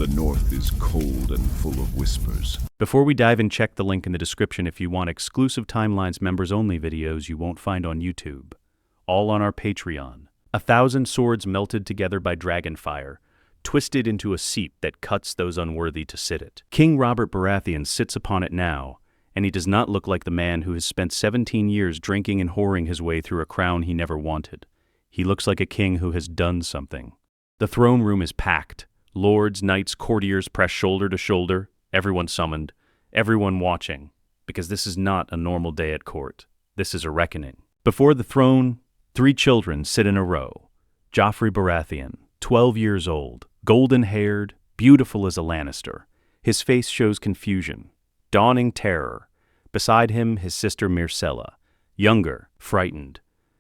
The north is cold and full of whispers. Before we dive in, check the link in the description if you want exclusive Timelines members-only videos you won't find on YouTube. All on our Patreon. 1,000 swords melted together by dragonfire, twisted into a seat that cuts those unworthy to sit it. King Robert Baratheon sits upon it now, and he does not look like the man who has spent 17 years drinking and whoring his way through a crown he never wanted. He looks like a king who has done something. The throne room is packed. Lords, knights, courtiers press shoulder to shoulder, everyone summoned, everyone watching, because this is not a normal day at court. This is a reckoning. Before the throne, 3 children sit in a row. Joffrey Baratheon, 12 years old, golden-haired, beautiful as a Lannister. His face shows confusion, dawning terror. Beside him, his sister Myrcella, younger, frightened,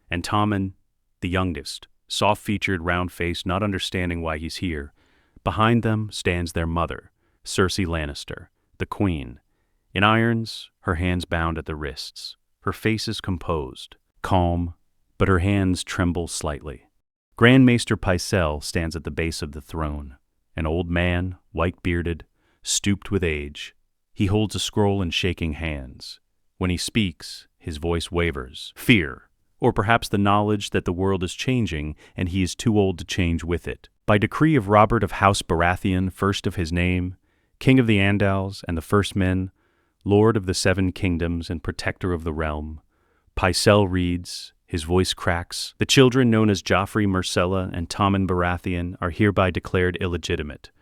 and Tommen, the youngest, soft-featured, round-faced, not understanding why he's here. Behind them stands their mother, Cersei Lannister, the queen. In irons, her hands bound at the wrists. Her face is composed, calm, but her hands tremble slightly. Grand Maester Pycelle stands at the base of the throne, an old man, white-bearded, stooped with age. He holds a scroll in shaking hands. When he speaks, his voice wavers. Fear, or perhaps the knowledge that the world is changing and he is too old to change with it. By decree of Robert of House Baratheon, first of his name, King of the Andals and the First Men, Lord of the 7 Kingdoms and Protector of the Realm, Pycelle reads, his voice cracks, the children known as Joffrey, Myrcella, and Tommen Baratheon are hereby declared illegitimate.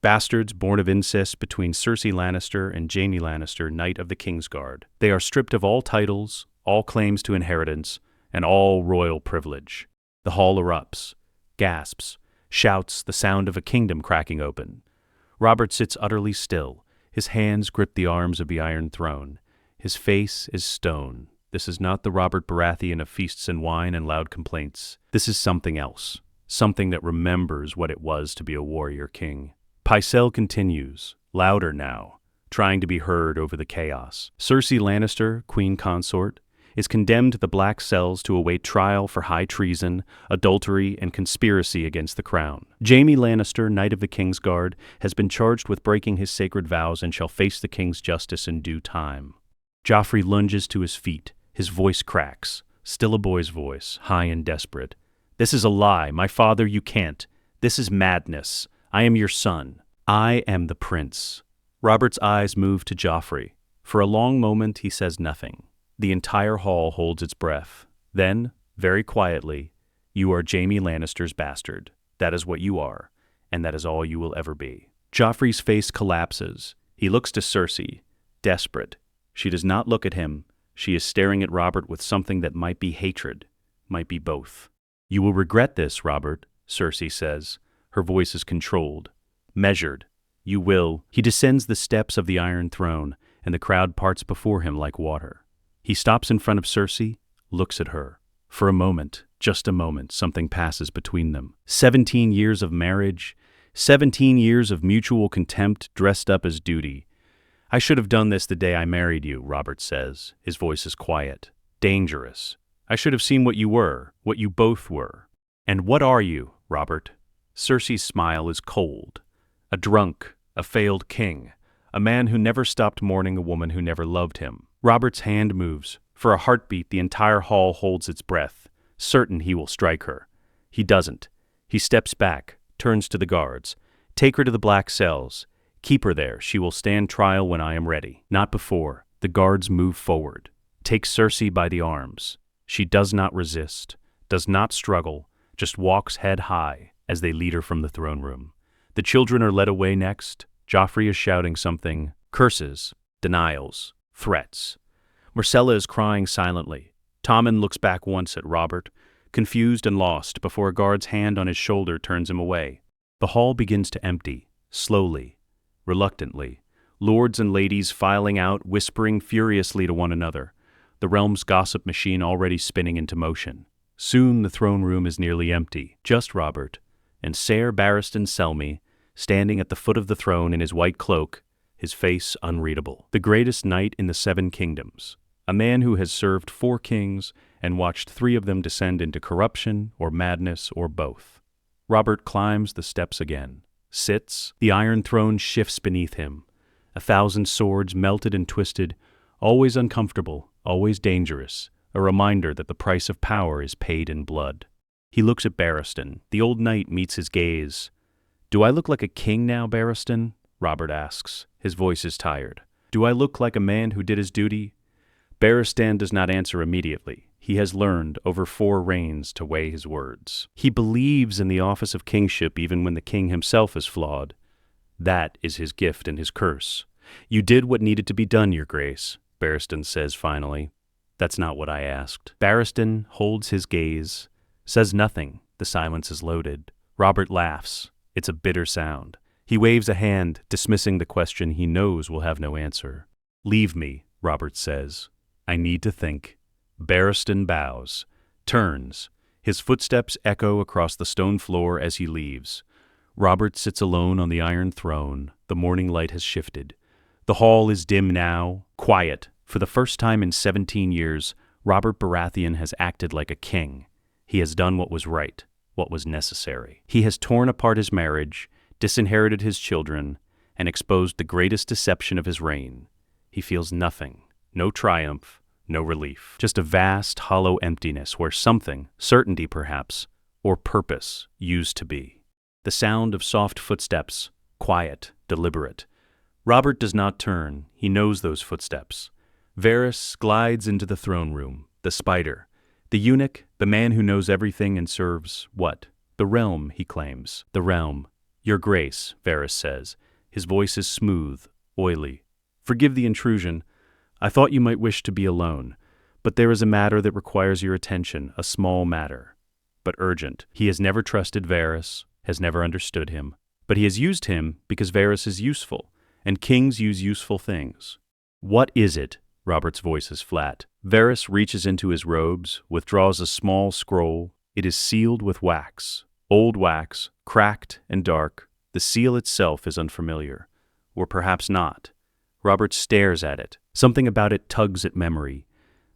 Bastards born of incest between Cersei Lannister and Jaime Lannister, Knight of the Kingsguard. They are stripped of all titles, all claims to inheritance, and all royal privilege. The hall erupts, gasps, shouts, the sound of a kingdom cracking open. Robert sits utterly still. His hands grip the arms of the Iron Throne. His face is stone. This is not the Robert Baratheon of feasts and wine and loud complaints. This is something else, something that remembers what it was to be a warrior king. Pycelle continues, louder now, trying to be heard over the chaos. Cersei Lannister, queen consort, is condemned to the black cells to await trial for high treason, adultery, and conspiracy against the crown. Jaime Lannister, Knight of the Kingsguard, has been charged with breaking his sacred vows and shall face the king's justice in due time. Joffrey lunges to his feet. His voice cracks, still a boy's voice, high and desperate. This is a lie. My father, you can't. This is madness. I am your son. I am the prince. Robert's eyes move to Joffrey. For a long moment, he says nothing. The entire hall holds its breath. Then, very quietly, you are Jaime Lannister's bastard. That is what you are, and that is all you will ever be. Joffrey's face collapses. He looks to Cersei, desperate. She does not look at him. She is staring at Robert with something that might be hatred, might be both. You will regret this, Robert, Cersei says. Her voice is controlled, measured. You will. He descends the steps of the Iron Throne, and the crowd parts before him like water. He stops in front of Cersei, looks at her. For a moment, just a moment, something passes between them. 17 years of marriage, 17 years of mutual contempt dressed up as duty. I should have done this the day I married you, Robert says. His voice is quiet, dangerous. I should have seen what you were, what you both were. And what are you, Robert? Cersei's smile is cold. A drunk, a failed king, a man who never stopped mourning a woman who never loved him. Robert's hand moves. For a heartbeat, the entire hall holds its breath, certain he will strike her. He doesn't. He steps back, turns to the guards. Take her to the black cells. Keep her there. She will stand trial when I am ready. Not before. The guards move forward. Take Cersei by the arms. She does not resist, does not struggle, just walks head high as they lead her from the throne room. The children are led away next. Joffrey is shouting something. Curses, denials, threats. Myrcella is crying silently. Tommen looks back once at Robert, confused and lost, before a guard's hand on his shoulder turns him away. The hall begins to empty, slowly, reluctantly. Lords and ladies filing out, whispering furiously to one another. The realm's gossip machine already spinning into motion. Soon the throne room is nearly empty. Just Robert, and Ser Barristan Selmy, standing at the foot of the throne in his white cloak, his face unreadable. The greatest knight in the 7 kingdoms. A man who has served 4 kings and watched 3 of them descend into corruption or madness or both. Robert climbs the steps again. sits. The Iron Throne shifts beneath him. 1,000 swords melted and twisted, always uncomfortable, always dangerous, a reminder that the price of power is paid in blood. He looks at Barristan. The old knight meets his gaze. "Do I look like a king now, Barristan?" Robert asks. His voice is tired. "Do I look like a man who did his duty?" Barristan does not answer immediately. He has learned, over 4 reigns, to weigh his words. He believes in the office of kingship even when the king himself is flawed. That is his gift and his curse. "You did what needed to be done, Your Grace," Barristan says finally. "That's not what I asked." Barristan holds his gaze, says nothing. The silence is loaded. Robert laughs. It's a bitter sound. He waves a hand, dismissing the question he knows will have no answer. "Leave me," Robert says. "I need to think." Barristan bows, turns. His footsteps echo across the stone floor as he leaves. Robert sits alone on the Iron Throne. The morning light has shifted. The hall is dim now, quiet. For the first time in 17 years, Robert Baratheon has acted like a king. He has done what was right, what was necessary. He has torn apart his marriage, disinherited his children, and exposed the greatest deception of his reign. He feels nothing, no triumph, no relief. Just a vast, hollow emptiness where something, certainty perhaps, or purpose, used to be. The sound of soft footsteps, quiet, deliberate. Robert does not turn. He knows those footsteps. Varys glides into the throne room, the spider. The eunuch, the man who knows everything and serves, what? The realm, he claims. The realm. "Your Grace," Varys says. His voice is smooth, oily. "Forgive the intrusion. I thought you might wish to be alone. But there is a matter that requires your attention, a small matter, but urgent." He has never trusted Varys, has never understood him. But he has used him because Varys is useful, and kings use useful things. "What is it?" Robert's voice is flat. Varys reaches into his robes, withdraws a small scroll. It is sealed with wax. Old wax, cracked and dark. The seal itself is unfamiliar. Or perhaps not. Robert stares at it. Something about it tugs at memory.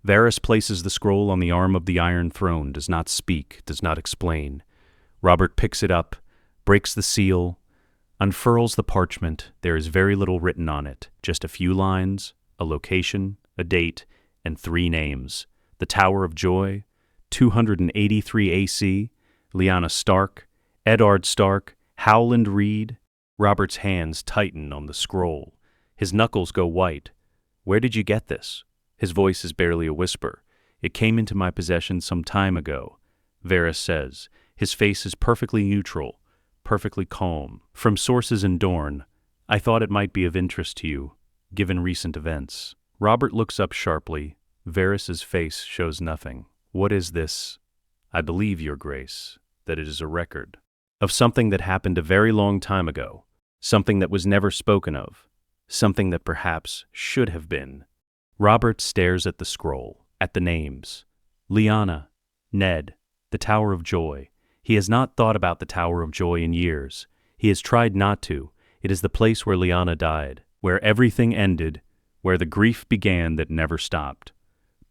Varys places the scroll on the arm of the Iron Throne, does not speak, does not explain. Robert picks it up, breaks the seal, unfurls the parchment. There is very little written on it, just a few lines, a location, a date, and 3 names. The Tower of Joy, 283 AC, Lyanna Stark, Eddard Stark, Howland Reed. Robert's hands tighten on the scroll. His knuckles go white. "Where did you get this?" His voice is barely a whisper. "It came into my possession some time ago," Varys says. His face is perfectly neutral, perfectly calm. "From sources in Dorne. I thought it might be of interest to you, given recent events." Robert looks up sharply. Varys's face shows nothing. "What is this?" "I believe, Your Grace, that it is a record of something that happened a very long time ago, something that was never spoken of, something that perhaps should have been." Robert stares at the scroll, at the names. Lyanna, Ned, the Tower of Joy. He has not thought about the Tower of Joy in years. He has tried not to. It is the place where Lyanna died, where everything ended, where the grief began that never stopped.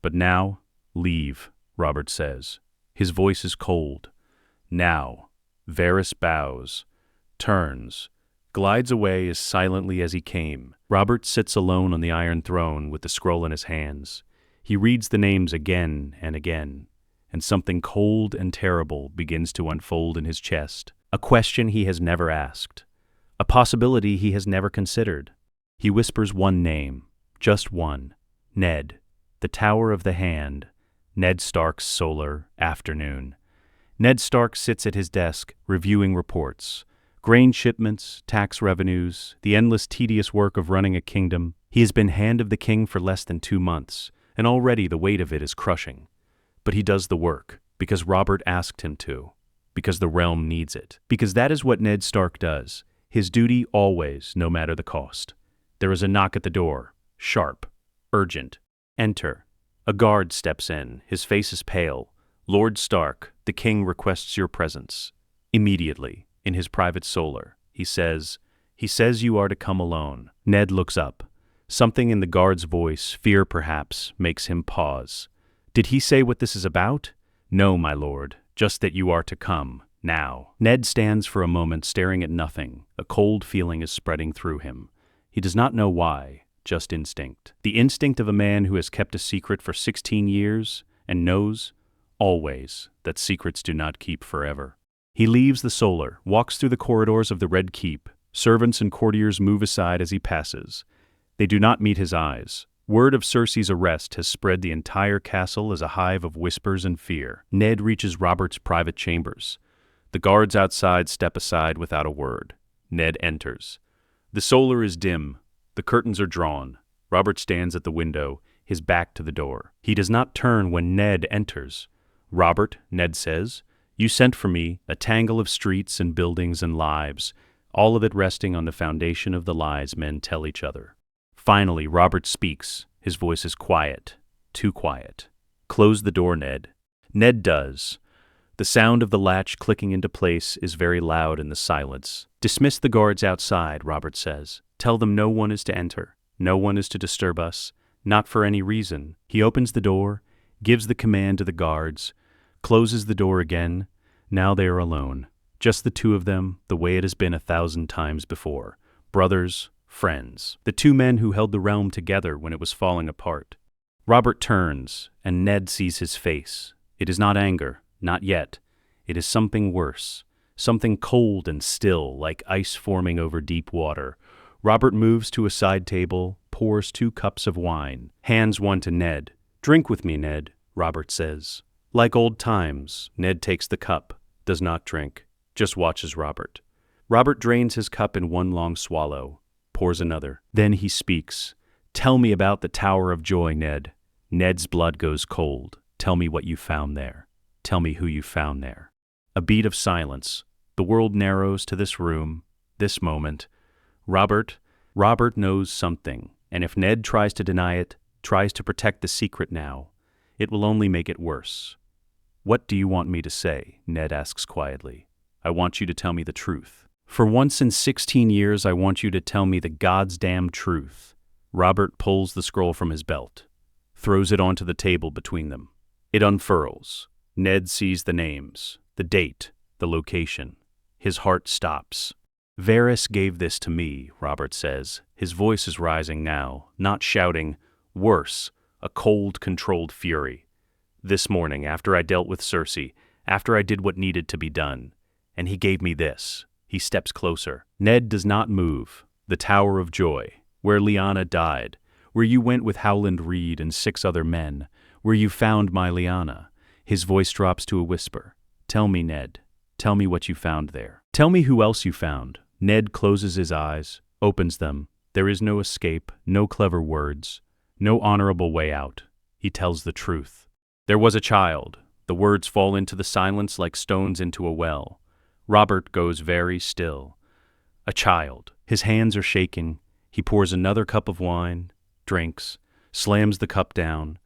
But now, leave, Robert says. His voice is cold. Now. Varys bows, turns, glides away as silently as he came. Robert sits alone on the Iron Throne with the scroll in his hands. He reads the names again and again, and something cold and terrible begins to unfold in his chest. A question he has never asked. A possibility he has never considered. He whispers one name, just one. Ned. The Tower of the Hand. Ned Stark's solar afternoon. Ned Stark sits at his desk, reviewing reports. Grain shipments, tax revenues, the endless tedious work of running a kingdom. He has been Hand of the King for less than 2 months, and already the weight of it is crushing. But he does the work, because Robert asked him to, because the realm needs it, because that is what Ned Stark does, his duty always, no matter the cost. There is a knock at the door, sharp, urgent. Enter. A guard steps in, his face is pale. Lord Stark, the king requests your presence. Immediately, in his private solar, he says you are to come alone. Ned looks up. Something in the guard's voice, fear perhaps, makes him pause. Did he say what this is about? No, my lord, just that you are to come. Now. Ned stands for a moment staring at nothing. A cold feeling is spreading through him. He does not know why, just instinct. The instinct of a man who has kept a secret for 16 years and knows, always, that secrets do not keep forever. He leaves the solar, walks through the corridors of the Red Keep. Servants and courtiers move aside as he passes. They do not meet his eyes. Word of Cersei's arrest has spread the entire castle as a hive of whispers and fear. Ned reaches Robert's private chambers. The guards outside step aside without a word. Ned enters. The solar is dim. The curtains are drawn. Robert stands at the window, his back to the door. He does not turn when Ned enters. "Robert," Ned says, "you sent for me, a tangle of streets and buildings and lives, all of it resting on the foundation of the lies men tell each other." Finally, Robert speaks. His voice is quiet, too quiet. "Close the door, Ned." Ned does. The sound of the latch clicking into place is very loud in the silence. "Dismiss the guards outside," Robert says. "Tell them no one is to enter. No one is to disturb us, not for any reason." He opens the door, gives the command to the guards, closes the door again. Now they are alone. Just the two of them, the way it has been 1,000 times before. Brothers, friends. The two men who held the realm together when it was falling apart. Robert turns, and Ned sees his face. It is not anger, not yet. It is something worse. Something cold and still, like ice forming over deep water. Robert moves to a side table, pours 2 cups of wine, hands one to Ned. "Drink with me, Ned," Robert says. Like old times, Ned takes the cup, does not drink, just watches Robert. Robert drains his cup in one long swallow, pours another. Then he speaks. "Tell me about the Tower of Joy, Ned." Ned's blood goes cold. "Tell me what you found there. Tell me who you found there." A beat of silence. The world narrows to this room, this moment. Robert knows something, and if Ned tries to deny it, tries to protect the secret now, it will only make it worse. "What do you want me to say?" Ned asks quietly. "I want you to tell me the truth. For once in 16 years, I want you to tell me the God's damn truth." Robert pulls the scroll from his belt, throws it onto the table between them. It unfurls. Ned sees the names, the date, the location. His heart stops. "Varys gave this to me," Robert says. His voice is rising now, not shouting, worse, a cold, controlled fury. "This morning, after I dealt with Cersei, after I did what needed to be done, and he gave me this." He steps closer. Ned does not move. "The Tower of Joy, where Lyanna died, where you went with Howland Reed and 6 other men, where you found my Lyanna." His voice drops to a whisper. "Tell me, Ned. Tell me what you found there. Tell me who else you found." Ned closes his eyes, opens them. There is no escape, no clever words, no honorable way out. He tells the truth. "There was a child." The words fall into the silence like stones into a well. Robert goes very still. "A child." His hands are shaking. He pours another cup of wine, drinks, slams the cup down.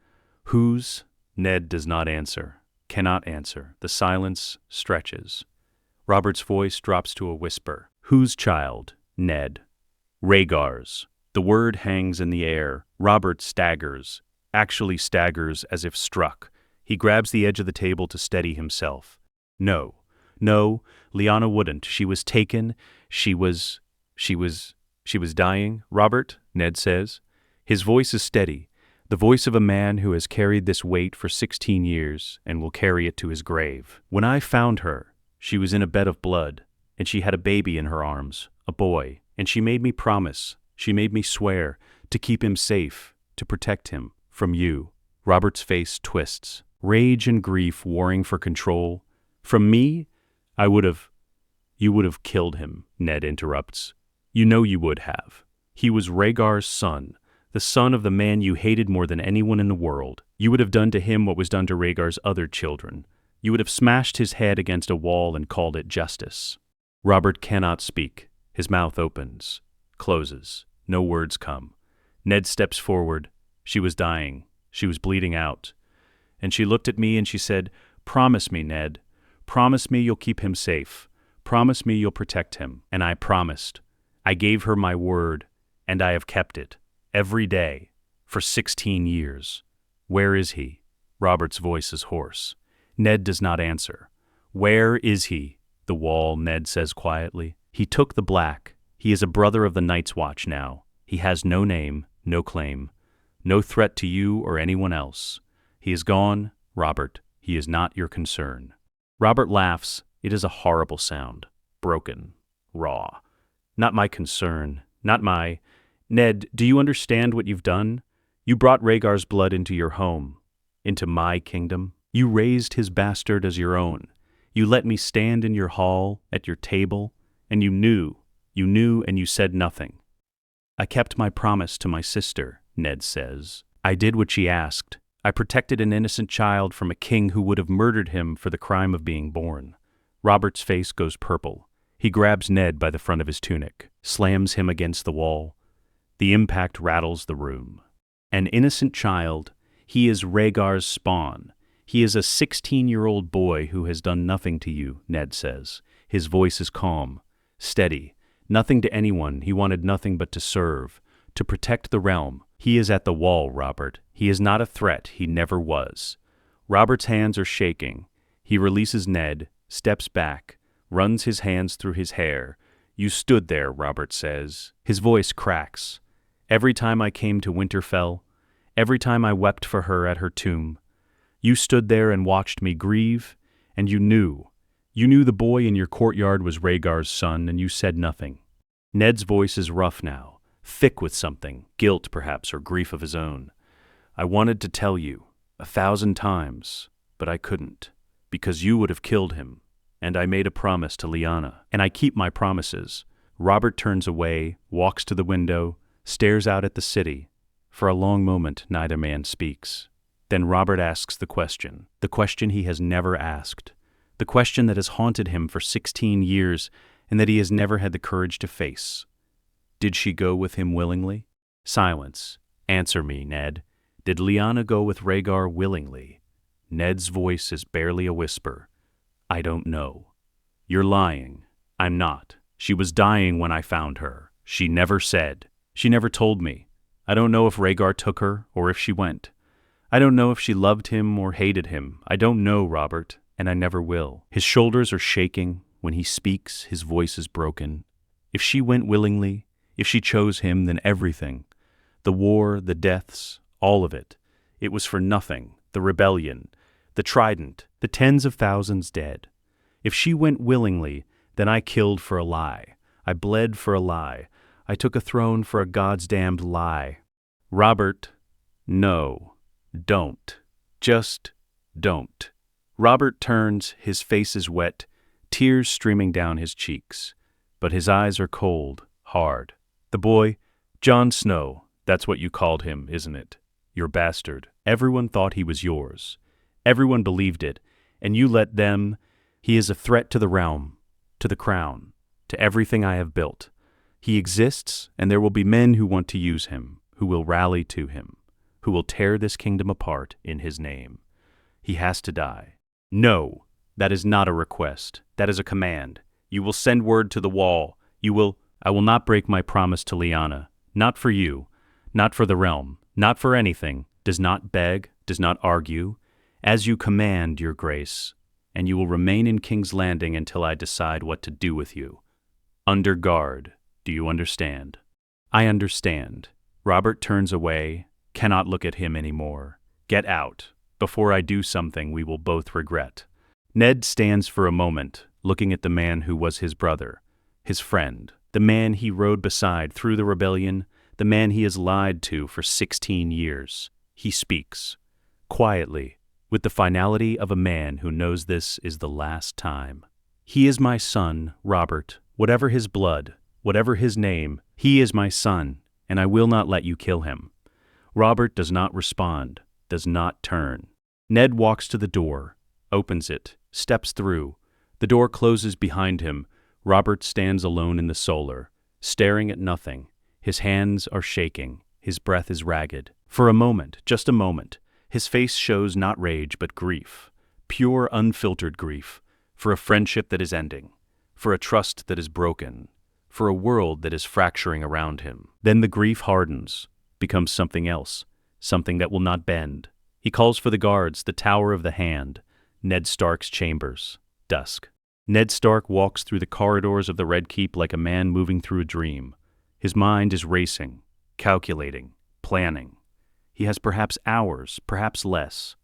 "Whose?" Ned does not answer, cannot answer. The silence stretches. Robert's voice drops to a whisper. "Whose child?" "Ned." "Rhaegar's." The word hangs in the air. Robert staggers, actually staggers as if struck. He grabs the edge of the table to steady himself. No, Lyanna wouldn't. She was taken. She was dying, Robert, Ned says. His voice is steady, the voice of a man who has carried this weight for 16 years and will carry it to his grave. "When I found her, she was in a bed of blood, and she had a baby in her arms, a boy, and she made me promise, she made me swear, to keep him safe, to protect him from you." Robert's face twists. Rage and grief warring for control. "From me? You would have killed him," Ned interrupts. "You know you would have. He was Rhaegar's son, the son of the man you hated more than anyone in the world. You would have done to him what was done to Rhaegar's other children. You would have smashed his head against a wall and called it justice." Robert cannot speak. His mouth opens, closes. No words come. Ned steps forward. "She was dying. She was bleeding out. And she looked at me and she said, 'Promise me, Ned. Promise me you'll keep him safe. Promise me you'll protect him.' And I promised. I gave her my word, and I have kept it. Every day. For 16 years. Where is he?" Robert's voice is hoarse. Ned does not answer. "Where is he?" the wall, Ned says quietly. He took the black. He is a brother of the Night's Watch now. He has no name, no claim, no threat to you or anyone else. He is gone, Robert. He is not your concern. Robert laughs. It is a horrible sound. Broken. Raw. Not my concern. Not my... Ned, do you understand what you've done? You brought Rhaegar's blood into your home, into my kingdom. You raised his bastard as your own. You let me stand in your hall, at your table, and you knew and you said nothing. I kept my promise to my sister, Ned says. I did what she asked. I protected an innocent child from a king who would have murdered him for the crime of being born. Robert's face goes purple. He grabs Ned by the front of his tunic, slams him against the wall. The impact rattles the room. An innocent child. He is Rhaegar's spawn. He is a 16-year-old boy who has done nothing to you, Ned says. His voice is calm, steady. Nothing to anyone. He wanted nothing but to serve, to protect the realm. He is at the wall, Robert. He is not a threat. He never was. Robert's hands are shaking. He releases Ned, steps back, runs his hands through his hair. You stood there, Robert says. His voice cracks. Every time I came to Winterfell, every time I wept for her at her tomb, you stood there and watched me grieve, and you knew. You knew the boy in your courtyard was Rhaegar's son, and you said nothing. Ned's voice is rough now, thick with something, guilt perhaps, or grief of his own. I wanted to tell you, 1,000 times, but I couldn't, because you would have killed him, and I made a promise to Lyanna, and I keep my promises. Robert turns away, walks to the window, stares out at the city. For a long moment, neither man speaks. Then Robert asks the question he has never asked, the question that has haunted him for 16 years and that he has never had the courage to face. Did she go with him willingly? Silence. Answer me, Ned. Did Lyanna go with Rhaegar willingly? Ned's voice is barely a whisper. I don't know. You're lying. I'm not. She was dying when I found her. She never said. She never told me. I don't know if Rhaegar took her or if she went. I don't know if she loved him or hated him. I don't know, Robert, and I never will. His shoulders are shaking. When he speaks, his voice is broken. If she went willingly, if she chose him, then everything, the war, the deaths, all of it, it was for nothing. The rebellion, the trident, the tens of thousands dead. If she went willingly, then I killed for a lie. I bled for a lie. I took a throne for a God's damned lie. Robert, no, don't. Just don't. Robert turns, his face is wet, tears streaming down his cheeks. But his eyes are cold, hard. The boy, Jon Snow, that's what you called him, isn't it? Your bastard. Everyone thought he was yours. Everyone believed it, and you let them. He is a threat to the realm, to the crown, to everything I have built. He exists, and there will be men who want to use him, who will rally to him, who will tear this kingdom apart in his name. He has to die. No, that is not a request. That is a command. You will send word to the wall. I will not break my promise to Lyanna. Not for you, not for the realm, not for anything. Does not beg, does not argue. As you command, your grace, and you will remain in King's Landing until I decide what to do with you. Under guard. Do you understand? I understand. Robert turns away, cannot look at him anymore. Get out, before I do something we will both regret. Ned stands for a moment, looking at the man who was his brother, his friend, the man he rode beside through the rebellion, the man he has lied to for 16 years. He speaks, quietly, with the finality of a man who knows this is the last time. He is my son, Robert, whatever his blood, whatever his name, he is my son, and I will not let you kill him. Robert does not respond, does not turn. Ned walks to the door, opens it, steps through. The door closes behind him. Robert stands alone in the solar, staring at nothing. His hands are shaking. His breath is ragged. For a moment, just a moment, his face shows not rage but grief, pure unfiltered grief, for a friendship that is ending, for a trust that is broken, for a world that is fracturing around him. Then the grief hardens, becomes something else, something that will not bend. He calls for the guards, the Tower of the Hand, Ned Stark's chambers. Dusk. Ned Stark walks through the corridors of the Red Keep like a man moving through a dream. His mind is racing, calculating, planning. He has perhaps hours, perhaps less,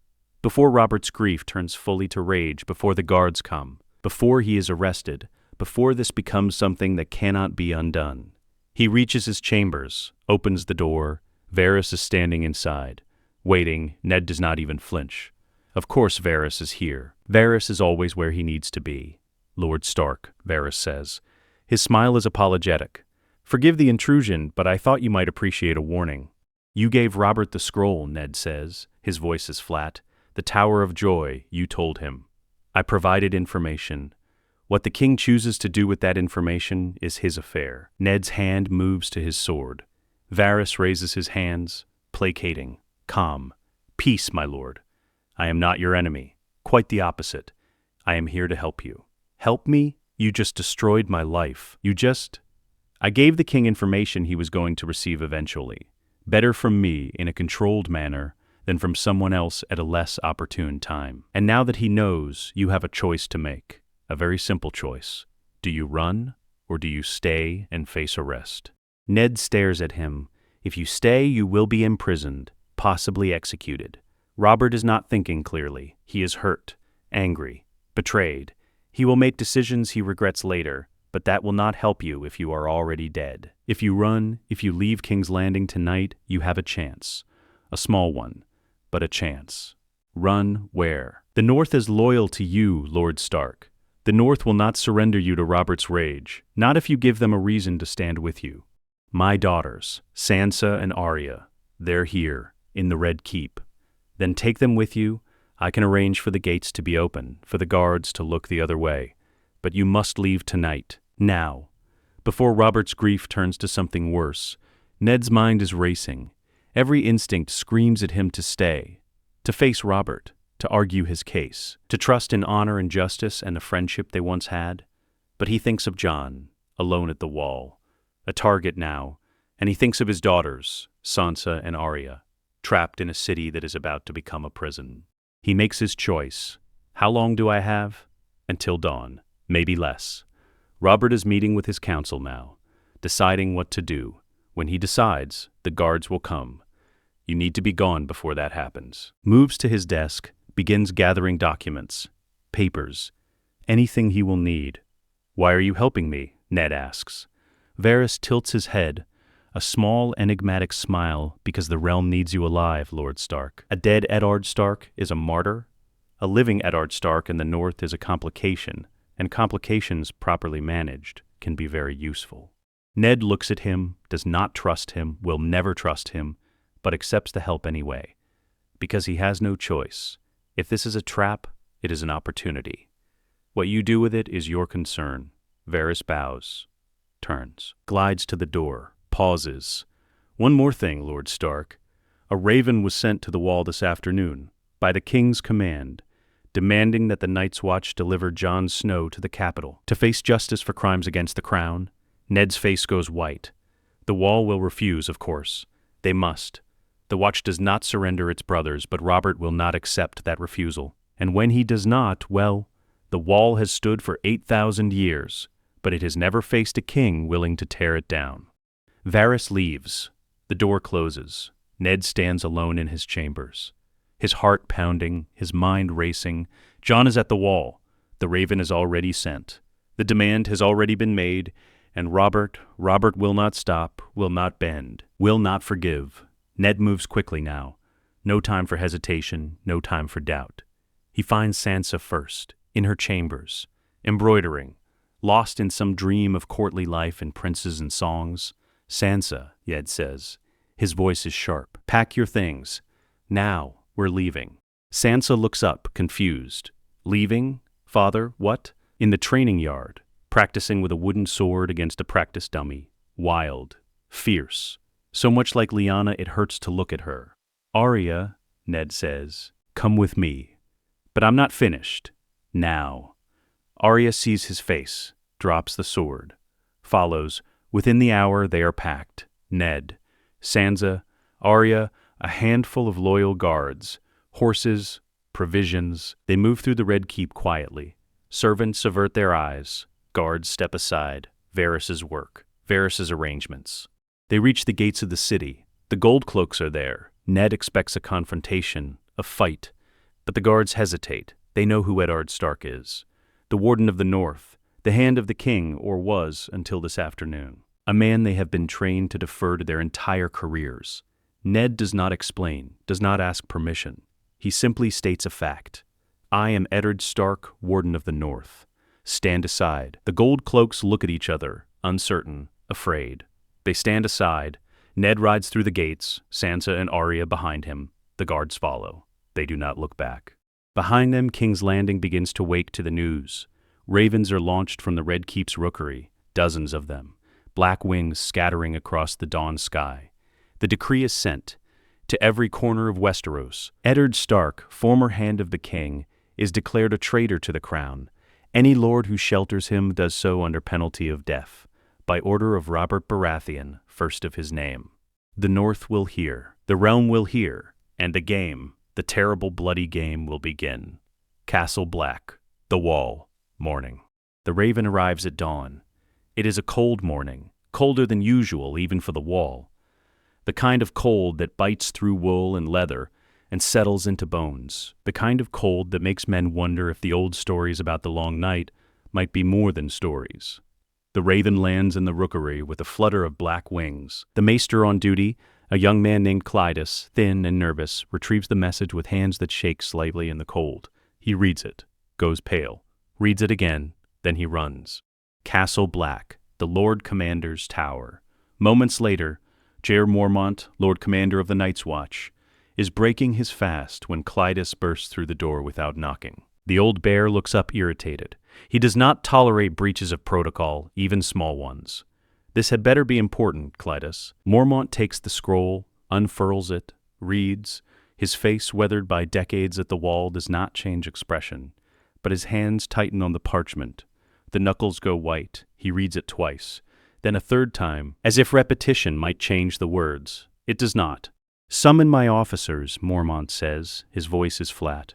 before Robert's grief turns fully to rage, before the guards come, before he is arrested, before this becomes something that cannot be undone. He reaches his chambers, opens the door. Varys is standing inside. Waiting, Ned does not even flinch. Of course Varys is here. Varys is always where he needs to be. Lord Stark, Varys says. His smile is apologetic. Forgive the intrusion, but I thought you might appreciate a warning. You gave Robert the scroll, Ned says. His voice is flat. The Tower of Joy, you told him. I provided information. What the king chooses to do with that information is his affair. Ned's hand moves to his sword. Varys raises his hands, placating, calm. Peace, my lord. I am not your enemy. Quite the opposite. I am here to help you. Help me? You just destroyed my life. I gave the king information he was going to receive eventually. Better from me in a controlled manner than from someone else at a less opportune time. And now that he knows, you have a choice to make. A very simple choice. Do you run, or do you stay and face arrest? Ned stares at him. If you stay, you will be imprisoned, possibly executed. Robert is not thinking clearly. He is hurt, angry, betrayed. He will make decisions he regrets later, but that will not help you if you are already dead. If you run, if you leave King's Landing tonight, you have a chance. A small one, but a chance. Run where? The North is loyal to you, Lord Stark. The North will not surrender you to Robert's rage, not if you give them a reason to stand with you. My daughters, Sansa and Arya, they're here, in the Red Keep. Then take them with you. I can arrange for the gates to be open, for the guards to look the other way. But you must leave tonight, now. Before Robert's grief turns to something worse, Ned's mind is racing. Every instinct screams at him to stay, to face Robert, to argue his case, to trust in honor and justice and the friendship they once had. But he thinks of Jon, alone at the wall, a target now, and he thinks of his daughters, Sansa and Arya, trapped in a city that is about to become a prison. He makes his choice. How long do I have? Until dawn, maybe less. Robert is meeting with his council now, deciding what to do. When he decides, the guards will come. You need to be gone before that happens. Moves to his desk, begins gathering documents, papers, anything he will need. Why are you helping me? Ned asks. Varys tilts his head, a small enigmatic smile, because the realm needs you alive, Lord Stark. A dead Eddard Stark is a martyr. A living Eddard Stark in the North is a complication, and complications properly managed can be very useful. Ned looks at him, does not trust him, will never trust him, but accepts the help anyway, because he has no choice. If this is a trap, it is an opportunity. What you do with it is your concern. Varys bows, turns, glides to the door, pauses. One more thing, Lord Stark. A raven was sent to the wall this afternoon, by the king's command, demanding that the Night's Watch deliver Jon Snow to the capital, to face justice for crimes against the crown. Ned's face goes white. The wall will refuse, of course. They must. The Watch does not surrender its brothers, but Robert will not accept that refusal. And when he does not, well, the wall has stood for 8,000 years, but it has never faced a king willing to tear it down. Varys leaves. The door closes. Ned stands alone in his chambers. His heart pounding, his mind racing. Jon is at the wall. The raven is already sent. The demand has already been made, and Robert will not stop, will not bend, will not forgive. Ned moves quickly now. No time for hesitation, no time for doubt. He finds Sansa first, in her chambers, embroidering, lost in some dream of courtly life and princes and songs. Sansa, Ned says. His voice is sharp. Pack your things. Now, we're leaving. Sansa looks up, confused. Leaving? Father, what? In the training yard, practicing with a wooden sword against a practice dummy. Wild. Fierce. So much like Lyanna it hurts to look at her. Arya, Ned says, come with me. But I'm not finished. Now. Arya sees his face, drops the sword. Follows. Within the hour they are packed. Ned, Sansa, Arya, a handful of loyal guards, horses, provisions. They move through the Red Keep quietly, Servants avert their eyes. Guards step aside. Varys's work. Varys's arrangements. They reach the gates of the city. The gold cloaks are there. Ned expects a confrontation, a fight. But the guards hesitate. They know who Eddard Stark is. The Warden of the North. The hand of the king, or was until this afternoon. A man they have been trained to defer to their entire careers. Ned does not explain, does not ask permission. He simply states a fact. I am Eddard Stark, Warden of the North. Stand aside. The gold cloaks look at each other, uncertain, afraid. They stand aside. Ned rides through the gates, Sansa and Arya behind him. The guards follow. They do not look back. Behind them, King's Landing begins to wake to the news. Ravens are launched from the Red Keep's rookery, dozens of them, black wings scattering across the dawn sky. The decree is sent. To every corner of Westeros, Eddard Stark, former Hand of the King, is declared a traitor to the crown. Any lord who shelters him does so under penalty of death, by order of Robert Baratheon, first of his name. The North will hear, the realm will hear, and the game, the terrible bloody game, will begin. Castle Black, the Wall, morning. The Raven arrives at dawn. It is a cold morning, colder than usual even for the Wall. The kind of cold that bites through wool and leather and settles into bones. The kind of cold that makes men wonder if the old stories about the long night might be more than stories. The Raven lands in the rookery with a flutter of black wings. The maester on duty, a young man named Clydas, thin and nervous, retrieves the message with hands that shake slightly in the cold. He reads it, goes pale, reads it again, then he runs. Castle Black, the Lord Commander's tower. Moments later, Jair Mormont, Lord Commander of the Night's Watch, is breaking his fast when Clydas bursts through the door without knocking. The old bear looks up irritated. He does not tolerate breaches of protocol, even small ones. This had better be important, Clydas. Mormont takes the scroll, unfurls it, reads. His face, weathered by decades at the wall, does not change expression, but his hands tighten on the parchment. The knuckles go white. He reads it twice. Then a third time, as if repetition might change the words. It does not. Summon my officers, Mormont says. His voice is flat.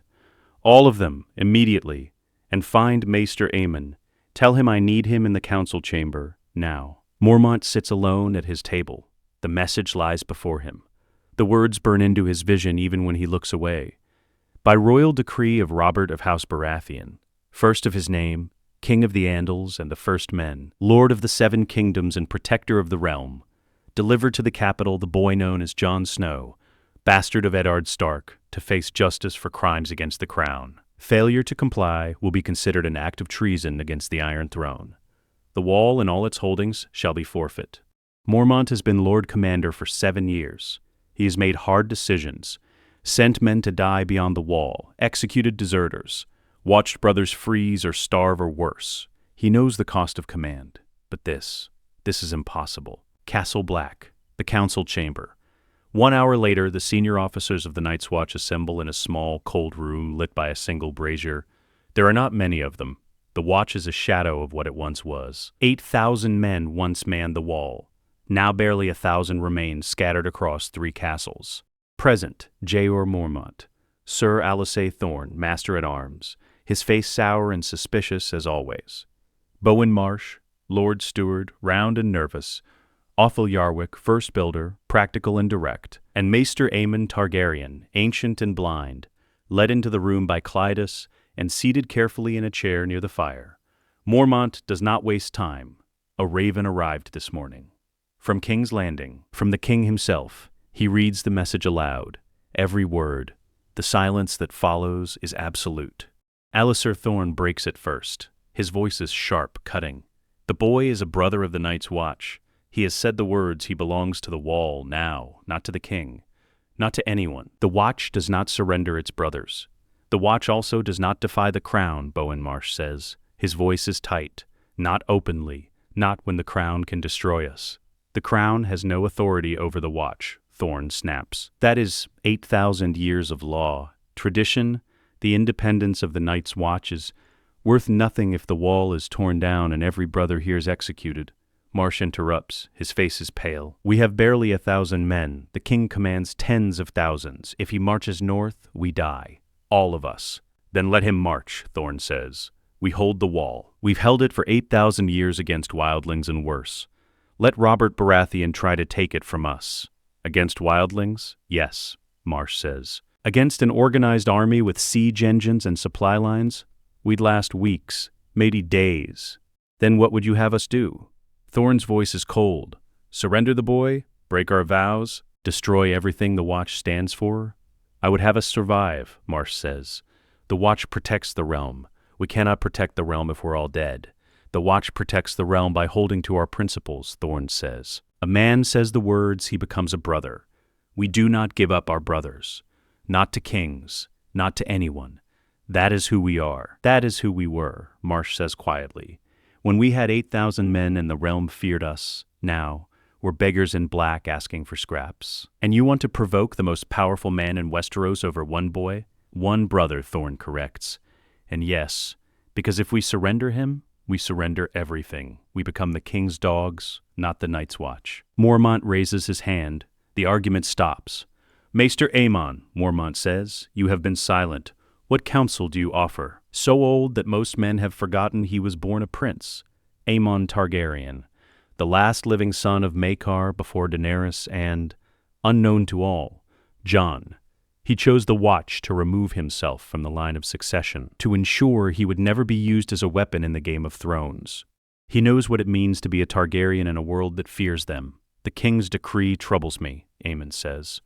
All of them, immediately, and find Maester Aemon. Tell him I need him in the council chamber, now. Mormont sits alone at his table. The message lies before him. The words burn into his vision even when he looks away. By royal decree of Robert of House Baratheon, first of his name, King of the Andals and the First Men, Lord of the Seven Kingdoms and Protector of the Realm, delivered to the capital the boy known as Jon Snow, bastard of Eddard Stark, to face justice for crimes against the crown. Failure to comply will be considered an act of treason against the Iron Throne. The Wall and all its holdings shall be forfeit. Mormont has been Lord Commander for 7 years. He has made hard decisions, sent men to die beyond the Wall, executed deserters, watched brothers freeze or starve or worse. He knows the cost of command. But this is impossible. Castle Black, the council chamber. 1 hour later, the senior officers of the Night's Watch assemble in a small, cold room lit by a single brazier. There are not many of them. The Watch is a shadow of what it once was. 8,000 men once manned the Wall. Now barely 1,000 remain scattered across 3 castles. Present, Jair Mormont, Sir Alysay Thorne, Master-at-Arms, his face sour and suspicious as always. Bowen Marsh, Lord Steward, round and nervous, Othel Yarwick, First Builder, practical and direct, and Maester Aemon Targaryen, ancient and blind, led into the room by Clydas and seated carefully in a chair near the fire. Mormont does not waste time. A raven arrived this morning. From King's Landing, from the king himself, he reads the message aloud. Every word. The silence that follows is absolute. Alliser Thorne breaks it first. His voice is sharp, cutting. The boy is a brother of the Night's Watch. He has said the words. He belongs to the Wall now, not to the king, not to anyone. The Watch does not surrender its brothers. The Watch also does not defy the crown, Bowen Marsh says. His voice is tight, not openly, not when the crown can destroy us. The crown has no authority over the Watch, Thorne snaps. That is 8,000 years of law. Tradition, the independence of the Night's Watch is worth nothing if the Wall is torn down and every brother here is executed. Marsh interrupts. His face is pale. We have barely 1,000 men. The king commands tens of thousands. If he marches north, we die. All of us. Then let him march, Thorne says. We hold the wall. We've held it for 8,000 years against wildlings and worse. Let Robert Baratheon try to take it from us. Against wildlings? Yes, Marsh says. Against an organized army with siege engines and supply lines? We'd last weeks, maybe days. Then what would you have us do? Thorne's voice is cold. Surrender the boy? Break our vows? Destroy everything the Watch stands for? I would have us survive, Marsh says. The Watch protects the realm. We cannot protect the realm if we're all dead. The Watch protects the realm by holding to our principles, Thorne says. A man says the words, he becomes a brother. We do not give up our brothers. Not to kings, not to anyone. That is who we are. That is who we were, Marsh says quietly. When we had 8,000 men and the realm feared us, now we're beggars in black asking for scraps. And you want to provoke the most powerful man in Westeros over one boy? One brother, Thorne corrects. And yes, because if we surrender him, we surrender everything. We become the king's dogs, not the Night's Watch. Mormont raises his hand. The argument stops. Maester Aemon, Mormont says, you have been silent. What counsel do you offer? So old that most men have forgotten he was born a prince. Aemon Targaryen, the last living son of Maekar before Daenerys and, unknown to all, Jon. He chose the Watch to remove himself from the line of succession, to ensure he would never be used as a weapon in the Game of Thrones. He knows what it means to be a Targaryen in a world that fears them. The king's decree troubles me, Aemon says.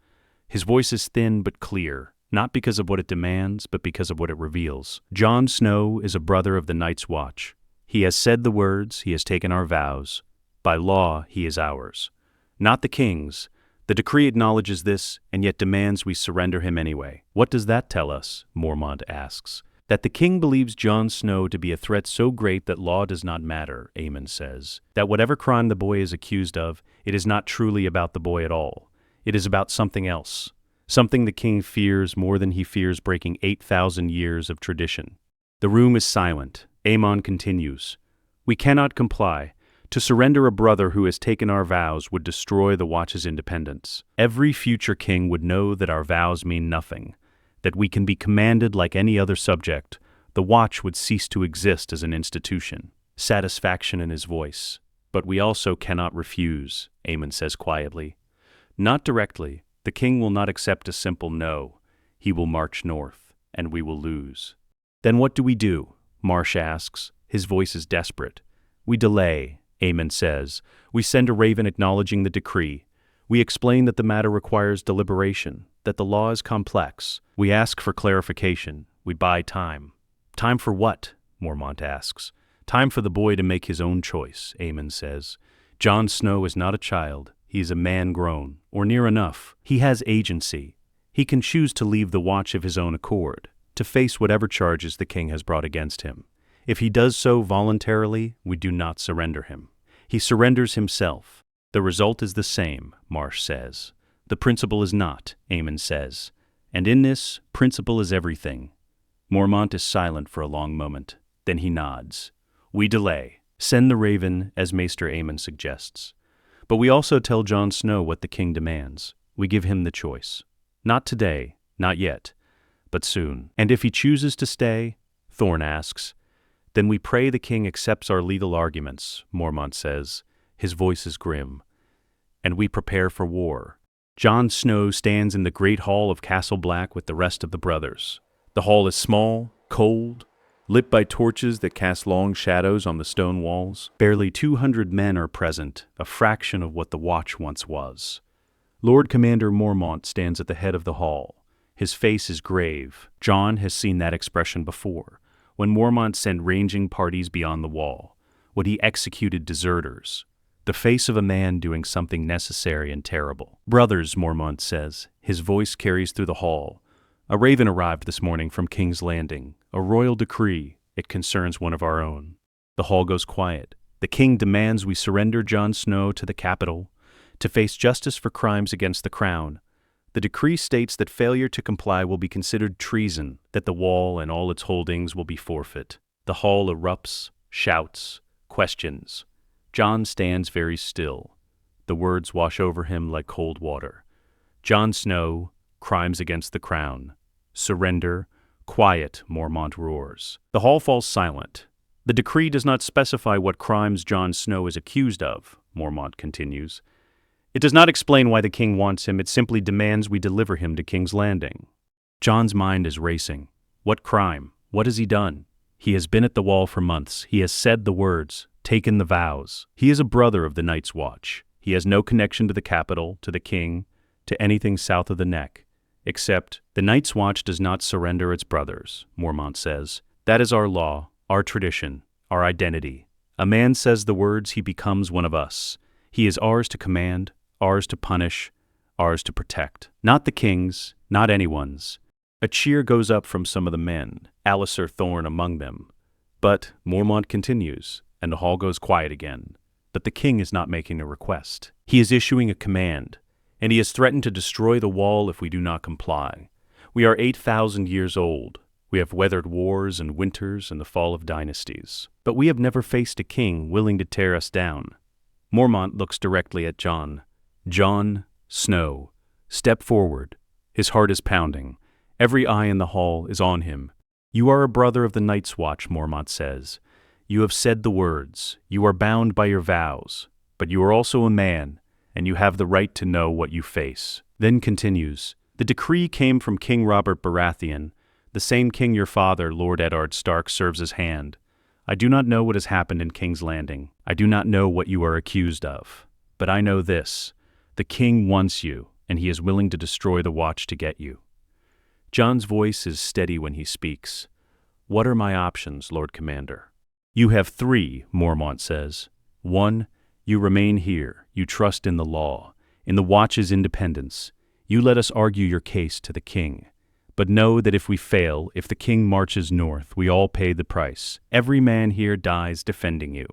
His voice is thin but clear, not because of what it demands, but because of what it reveals. Jon Snow is a brother of the Night's Watch. He has said the words, he has taken our vows. By law, he is ours. Not the king's. The decree acknowledges this, and yet demands we surrender him anyway. What does that tell us? Mormont asks. That the king believes Jon Snow to be a threat so great that law does not matter, Aemon says. That whatever crime the boy is accused of, it is not truly about the boy at all. It is about something else. Something the king fears more than he fears breaking 8,000 years of tradition. The room is silent. Aemon continues. We cannot comply. To surrender a brother who has taken our vows would destroy the Watch's independence. Every future king would know that our vows mean nothing, that we can be commanded like any other subject. The Watch would cease to exist as an institution. Satisfaction in his voice. But we also cannot refuse, Aemon says quietly. Not directly. The king will not accept a simple no. He will march north, and we will lose. Then what do we do? Marsh asks. His voice is desperate. We delay, Aemon says. We send a raven acknowledging the decree. We explain that the matter requires deliberation, that the law is complex. We ask for clarification. We buy time. Time for what? Mormont asks. Time for the boy to make his own choice, Aemon says. Jon Snow is not a child. He is a man grown, or near enough. He has agency. He can choose to leave the Watch of his own accord, to face whatever charges the king has brought against him. If he does so voluntarily, we do not surrender him. He surrenders himself. The result is the same, Marsh says. The principle is not, Aemon says. And in this, principle is everything. Mormont is silent for a long moment. Then he nods. We delay. Send the raven, as Maester Aemon suggests. But we also tell Jon Snow what the king demands. We give him the choice. Not today, not yet, but soon. And if he chooses to stay, Thorne asks, then we pray the king accepts our legal arguments, Mormont says. His voice is grim. And we prepare for war. Jon Snow stands in the great hall of Castle Black with the rest of the brothers. The hall is small, cold, lit by torches that cast long shadows on the stone walls. Barely 200 men are present, a fraction of what the Watch once was. Lord Commander Mormont stands at the head of the hall. His face is grave. Jon has seen that expression before, when Mormont sent ranging parties beyond the wall, when he executed deserters. The face of a man doing something necessary and terrible. Brothers, Mormont says. His voice carries through the hall. A raven arrived this morning from King's Landing. A royal decree. It concerns one of our own. The hall goes quiet. The king demands we surrender Jon Snow to the capital, to face justice for crimes against the crown. The decree states that failure to comply will be considered treason, that the wall and all its holdings will be forfeit. The hall erupts, shouts, questions. Jon stands very still. The words wash over him like cold water. Jon Snow, crimes against the crown. Surrender, Quiet, Mormont roars. The hall falls silent. The decree does not specify what crimes Jon Snow is accused of, Mormont continues. It does not explain why the king wants him, it simply demands we deliver him to King's Landing. Jon's mind is racing. What crime? What has he done? He has been at the wall for months. He has said the words, taken the vows. He is a brother of the Night's Watch. He has no connection to the capital, to the king, to anything south of the Neck. Except, the Night's Watch does not surrender its brothers, Mormont says. That is our law, our tradition, our identity. A man says the words, he becomes one of us. He is ours to command, ours to punish, ours to protect. Not the king's, not anyone's. A cheer goes up from some of the men, Alliser Thorne among them. But, Mormont continues, and the hall goes quiet again. But the king is not making a request. He is issuing a command, and he has threatened to destroy the wall if we do not comply. We are 8,000 years old. We have weathered wars and winters and the fall of dynasties. But we have never faced a king willing to tear us down. Mormont looks directly at Jon. Jon Snow, step forward. His heart is pounding. Every eye in the hall is on him. You are a brother of the Night's Watch, Mormont says. You have said the words. You are bound by your vows. But you are also a man, and you have the right to know what you face. Then continues, the decree came from King Robert Baratheon, the same king your father, Lord Eddard Stark, serves as hand. I do not know what has happened in King's Landing. I do not know what you are accused of. But I know this. The king wants you, and he is willing to destroy the Watch to get you. Jon's voice is steady when he speaks. What are my options, Lord Commander? You have 3, Mormont says. 1, you remain here. You trust in the law, in the Watch's independence. You let us argue your case to the king. But know that if we fail, if the king marches north, we all pay the price. Every man here dies defending you.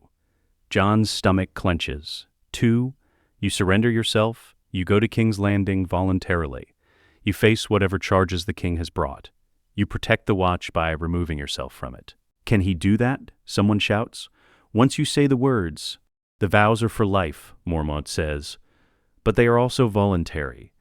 Jon's stomach clenches. 2, you surrender yourself. You go to King's Landing voluntarily. You face whatever charges the king has brought. You protect the Watch by removing yourself from it. Can he do that? Someone shouts. Once you say the words, the vows are for life, Mormont says. But they are also voluntary.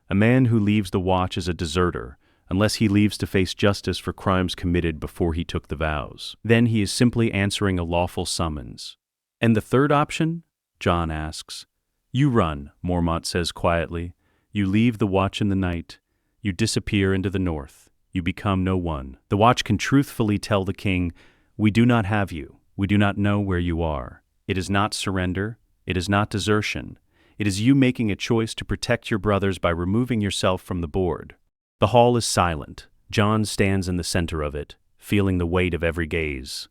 A man who leaves the Watch is a deserter, unless he leaves to face justice for crimes committed before he took the vows. Then he is simply answering a lawful summons. And the third option? Jon asks. You run, Mormont says quietly. You leave the Watch in the night. You disappear into the north. You become no one. The Watch can truthfully tell the king, we do not have you. We do not know where you are. It is not surrender. It is not desertion. It is you making a choice to protect your brothers by removing yourself from the board. The hall is silent. Jon stands in the center of it, feeling the weight of every gaze.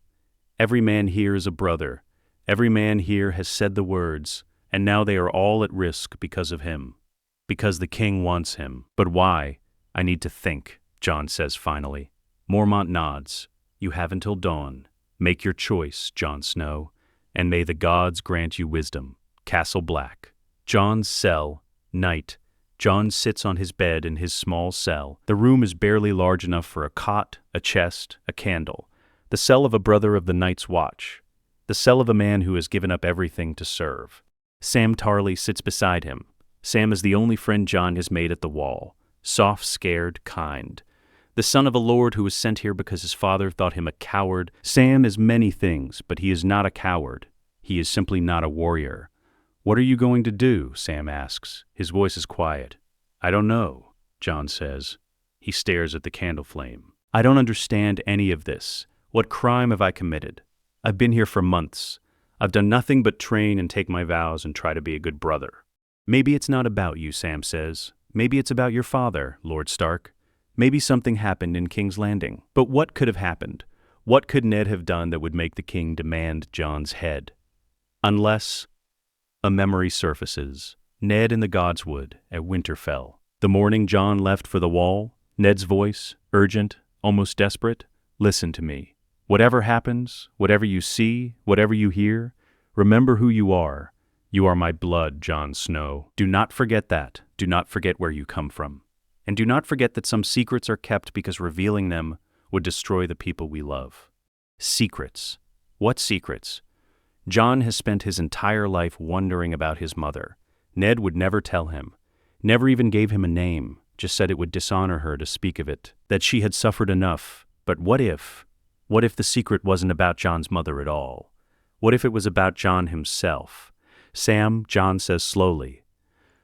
Every man here is a brother. Every man here has said the words, and now they are all at risk because of him. Because the king wants him. But why? I need to think, Jon says finally. Mormont nods. You have until dawn. Make your choice, Jon Snow, and may the gods grant you wisdom. Castle Black. Jon's cell. Night. Jon sits on his bed in his small cell. The room is barely large enough for a cot, a chest, a candle. The cell of a brother of the Night's Watch. The cell of a man who has given up everything to serve. Sam Tarly sits beside him. Sam is the only friend Jon has made at the wall. Soft, scared, kind. The son of a lord who was sent here because his father thought him a coward. Sam is many things, but he is not a coward. He is simply not a warrior. What are you going to do? Sam asks. His voice is quiet. I don't know, Jon says. He stares at the candle flame. I don't understand any of this. What crime have I committed? I've been here for months. I've done nothing but train and take my vows and try to be a good brother. Maybe it's not about you, Sam says. Maybe it's about your father, Lord Stark. Maybe something happened in King's Landing. But what could have happened? What could Ned have done that would make the king demand Jon's head? Unless a memory surfaces. Ned in the godswood at Winterfell. The morning Jon left for the wall, Ned's voice, urgent, almost desperate. Listen to me. Whatever happens, whatever you see, whatever you hear, remember who you are. You are my blood, Jon Snow. Do not forget that. Do not forget where you come from. And do not forget that some secrets are kept because revealing them would destroy the people we love. Secrets. What secrets? Jon has spent his entire life wondering about his mother. Ned would never tell him. Never even gave him a name. just said it would dishonor her to speak of it, that she had suffered enough. But what if? What if the secret wasn't about Jon's mother at all? What if it was about Jon himself? Sam, Jon says slowly,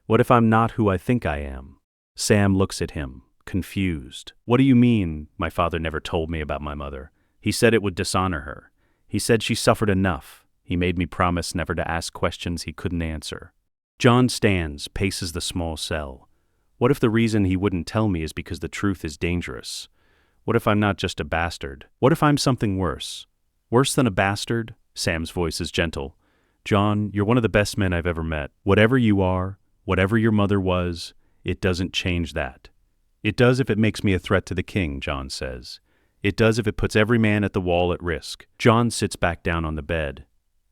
what if I'm not who I think I am? Sam looks at him, confused. What do you mean? My father never told me about my mother. He said it would dishonor her. He said she suffered enough. He made me promise never to ask questions he couldn't answer. Jon stands, paces the small cell. What if the reason he wouldn't tell me is because the truth is dangerous? What if I'm not just a bastard? What if I'm something worse? Worse than a bastard? Sam's voice is gentle. Jon, you're one of the best men I've ever met. Whatever you are, whatever your mother was, it doesn't change that. It does if it makes me a threat to the king, Jon says. It does if it puts every man at the wall at risk. Jon sits back down on the bed.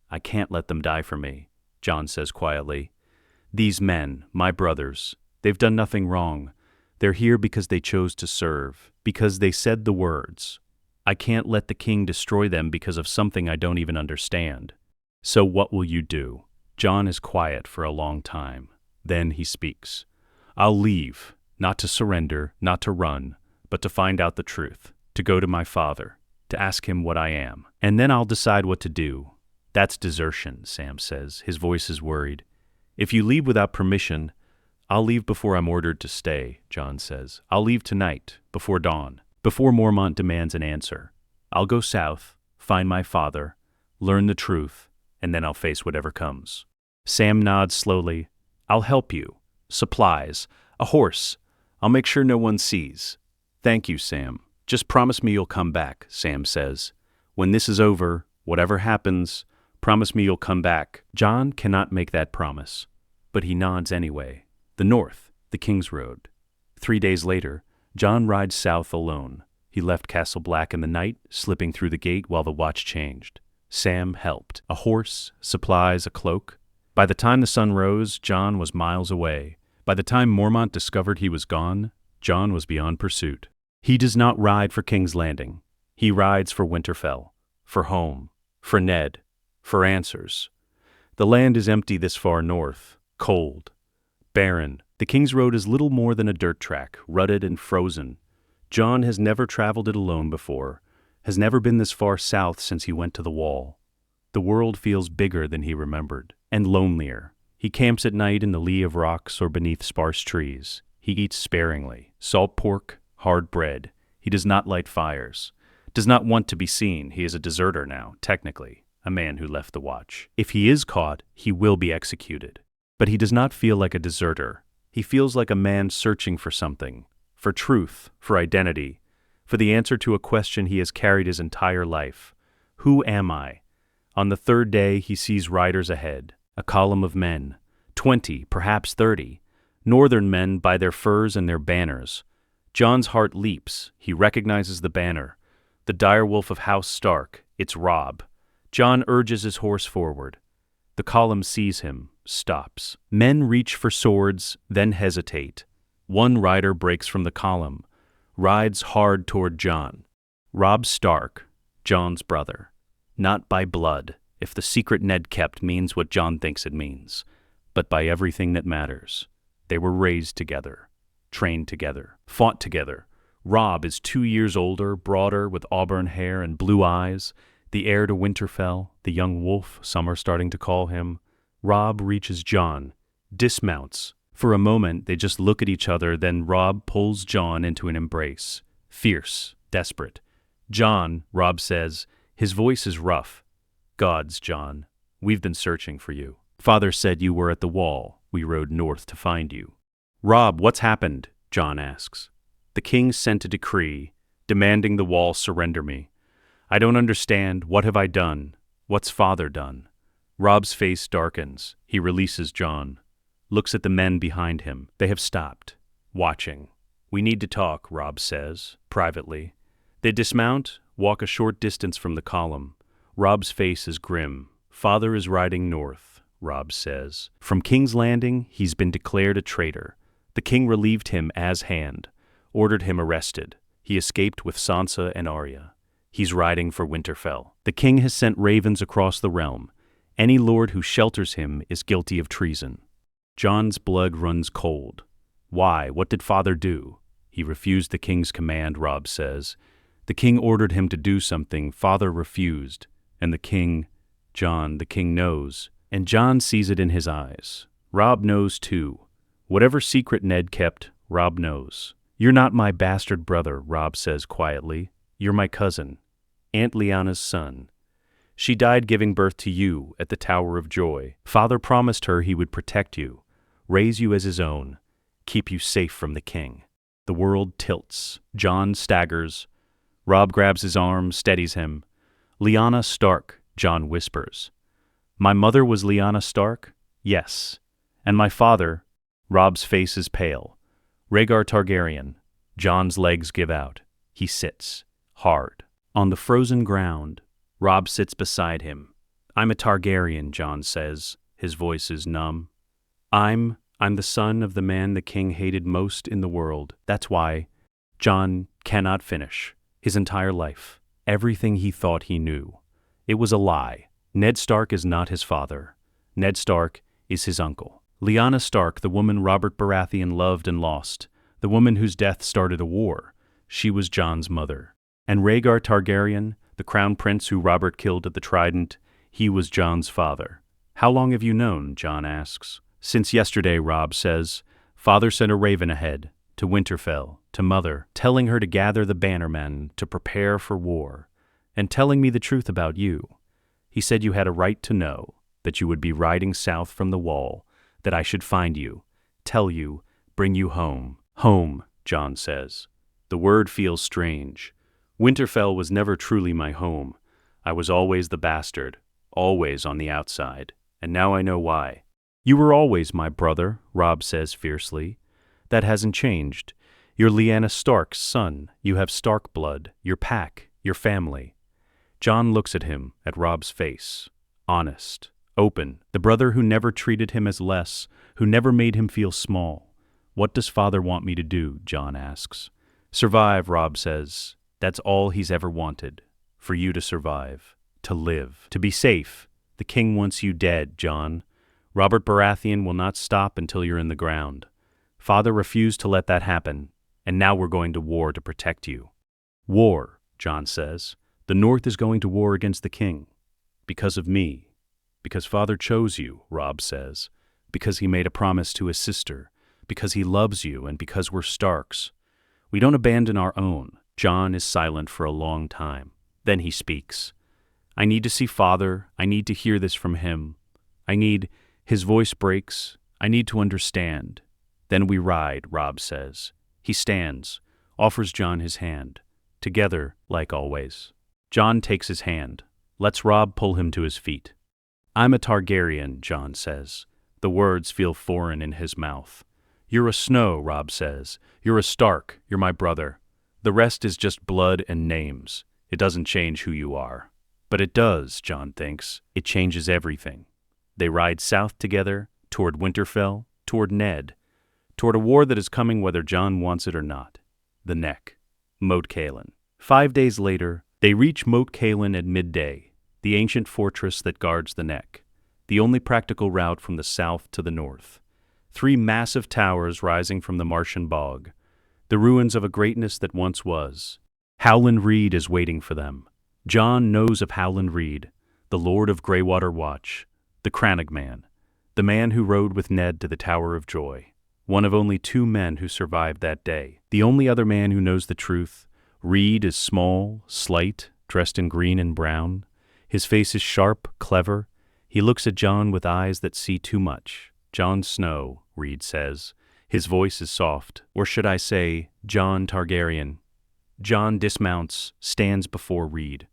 I can't let them die for me, Jon says quietly. These men, my brothers, they've done nothing wrong. They're here because they chose to serve, because they said the words. I can't let the king destroy them because of something I don't even understand. So what will you do? Jon is quiet for a long time. Then he speaks. I'll leave, not to surrender, not to run, but to find out the truth, to go to my father, to ask him what I am. And then I'll decide what to do. That's desertion, Sam says. His voice is worried. If you leave without permission, I'll leave before I'm ordered to stay, Jon says. I'll leave tonight, before dawn, before Mormont demands an answer. I'll go south, find my father, learn the truth, and then I'll face whatever comes. Sam nods slowly. I'll help you. Supplies. A horse. I'll make sure no one sees. Thank you, Sam. Just promise me you'll come back, Sam says. When this is over, whatever happens, promise me you'll come back. Jon cannot make that promise, but he nods anyway. The north, the King's Road. 3 days later, Jon rides south alone. He left Castle Black in the night, slipping through the gate while the watch changed. Sam helped. A horse, supplies, a cloak. By the time the sun rose, Jon was miles away. By the time Mormont discovered he was gone, Jon was beyond pursuit. He does not ride for King's Landing. He rides for Winterfell, for home, for Ned, for answers. The land is empty this far north, cold, barren. The King's Road is little more than a dirt track, rutted and frozen. Jon has never traveled it alone before, has never been this far south since he went to the Wall. The world feels bigger than he remembered, and lonelier. He camps at night in the lee of rocks or beneath sparse trees. He eats sparingly, salt pork, hard bread. He does not light fires, does not want to be seen. He is a deserter now, technically, a man who left the watch. If he is caught, he will be executed. But he does not feel like a deserter. He feels like a man searching for something, for truth, for identity, for the answer to a question he has carried his entire life. Who am I? On the third day, he sees riders ahead, a column of men, 20, perhaps 30, northern men by their furs and their banners. Jon's heart leaps. He recognizes the banner. The direwolf of House Stark. It's Robb. Jon urges his horse forward. The column sees him, stops. Men reach for swords, then hesitate. One rider breaks from the column, rides hard toward Jon. Robb Stark, Jon's brother. Not by blood, if the secret Ned kept means what Jon thinks it means, but by everything that matters. They were raised together, trained together, fought together. Robb is 2 years older, broader, with auburn hair and blue eyes, the heir to Winterfell, the young wolf, some are starting to call him. Robb reaches Jon, dismounts. For a moment, they just look at each other, then Robb pulls Jon into an embrace. Fierce, desperate. Jon, Robb says, his voice is rough. Gods, Jon, we've been searching for you. Father said you were at the Wall. We rode north to find you. Robb, what's happened? Jon asks. The king sent a decree, demanding the Wall surrender me. I don't understand. What have I done? What's Father done? Robb's face darkens. He releases Jon. Looks at the men behind him. They have stopped, watching. We need to talk, Robb says, privately. They dismount, walk a short distance from the column. Robb's face is grim. Father is riding north, Robb says. From King's Landing, he's been declared a traitor. The king relieved him as hand, ordered him arrested. He escaped with Sansa and Arya. He's riding for Winterfell. The king has sent ravens across the realm. Any lord who shelters him is guilty of treason. Jon's blood runs cold. Why? What did father do? He refused the king's command, Robb says. The king ordered him to do something, father refused. And the king knows. And Jon sees it in his eyes. Robb knows too. Whatever secret Ned kept, Robb knows. You're not my bastard brother, Robb says quietly. You're my cousin, Aunt Lyanna's son. She died giving birth to you at the Tower of Joy. Father promised her he would protect you, raise you as his own, keep you safe from the king. The world tilts. Jon staggers. Robb grabs his arm, steadies him. Lyanna Stark, Jon whispers. My mother was Lyanna Stark? Yes. And my father? Robb's face is pale. Rhaegar Targaryen. Jon's legs give out. He sits, hard. On the frozen ground, Robb sits beside him. I'm a Targaryen, Jon says. His voice is numb. I'm the son of the man the king hated most in the world. That's why Jon cannot finish. His entire life, everything he thought he knew. It was a lie. Ned Stark is not his father. Ned Stark is his uncle. Lyanna Stark, the woman Robert Baratheon loved and lost, the woman whose death started a war, she was Jon's mother. And Rhaegar Targaryen, the crown prince who Robert killed at the Trident, he was Jon's father. How long have you known? Jon asks. Since yesterday, Robb says. Father sent a raven ahead, to Winterfell, to Mother, telling her to gather the bannermen, to prepare for war, and telling me the truth about you. He said you had a right to know, that you would be riding south from the wall, that I should find you, tell you, bring you home. Home, Jon says. The word feels strange. Winterfell was never truly my home. I was always the bastard, always on the outside, and now I know why. You were always my brother, Robb says fiercely. That hasn't changed. You're Lyanna Stark's son. You have Stark blood, your pack, your family. Jon looks at him, at Robb's face. Honest, open, the brother who never treated him as less, who never made him feel small. What does father want me to do? Jon asks. Survive, Robb says. That's all he's ever wanted. For you to survive. To live. To be safe. The king wants you dead, Jon. Robert Baratheon will not stop until you're in the ground. Father refused to let that happen, and now we're going to war to protect you. War, Jon says. The North is going to war against the king. Because of me. Because father chose you, Robb says. Because he made a promise to his sister. Because he loves you, and because we're Starks. We don't abandon our own. Jon is silent for a long time. Then he speaks. I need to see father. I need to hear this from him. His voice breaks. I need to understand. Then we ride, Robb says. He stands, offers Jon his hand. Together, like always. Jon takes his hand. Lets Robb pull him to his feet. I'm a Targaryen, Jon says. The words feel foreign in his mouth. You're a Snow, Robb says. You're a Stark. You're my brother. The rest is just blood and names. It doesn't change who you are. But it does, Jon thinks. It changes everything. They ride south together, toward Winterfell, toward Ned, toward a war that is coming whether Jon wants it or not. The Neck. Moat Cailin. 5 days later, they reach Moat Cailin at midday, the ancient fortress that guards the Neck, the only practical route from the south to the north. 3 massive towers rising from the Martian bog, the ruins of a greatness that once was. Howland Reed is waiting for them. Jon knows of Howland Reed, the Lord of Greywater Watch, the Crannog man, the man who rode with Ned to the Tower of Joy, one of only 2 men who survived that day. The only other man who knows the truth. Reed is small, slight, dressed in green and brown. His face is sharp, clever. He looks at Jon with eyes that see too much. Jon Snow, Reed says. His voice is soft, or should I say, Jon Targaryen. Jon dismounts, stands before Reed.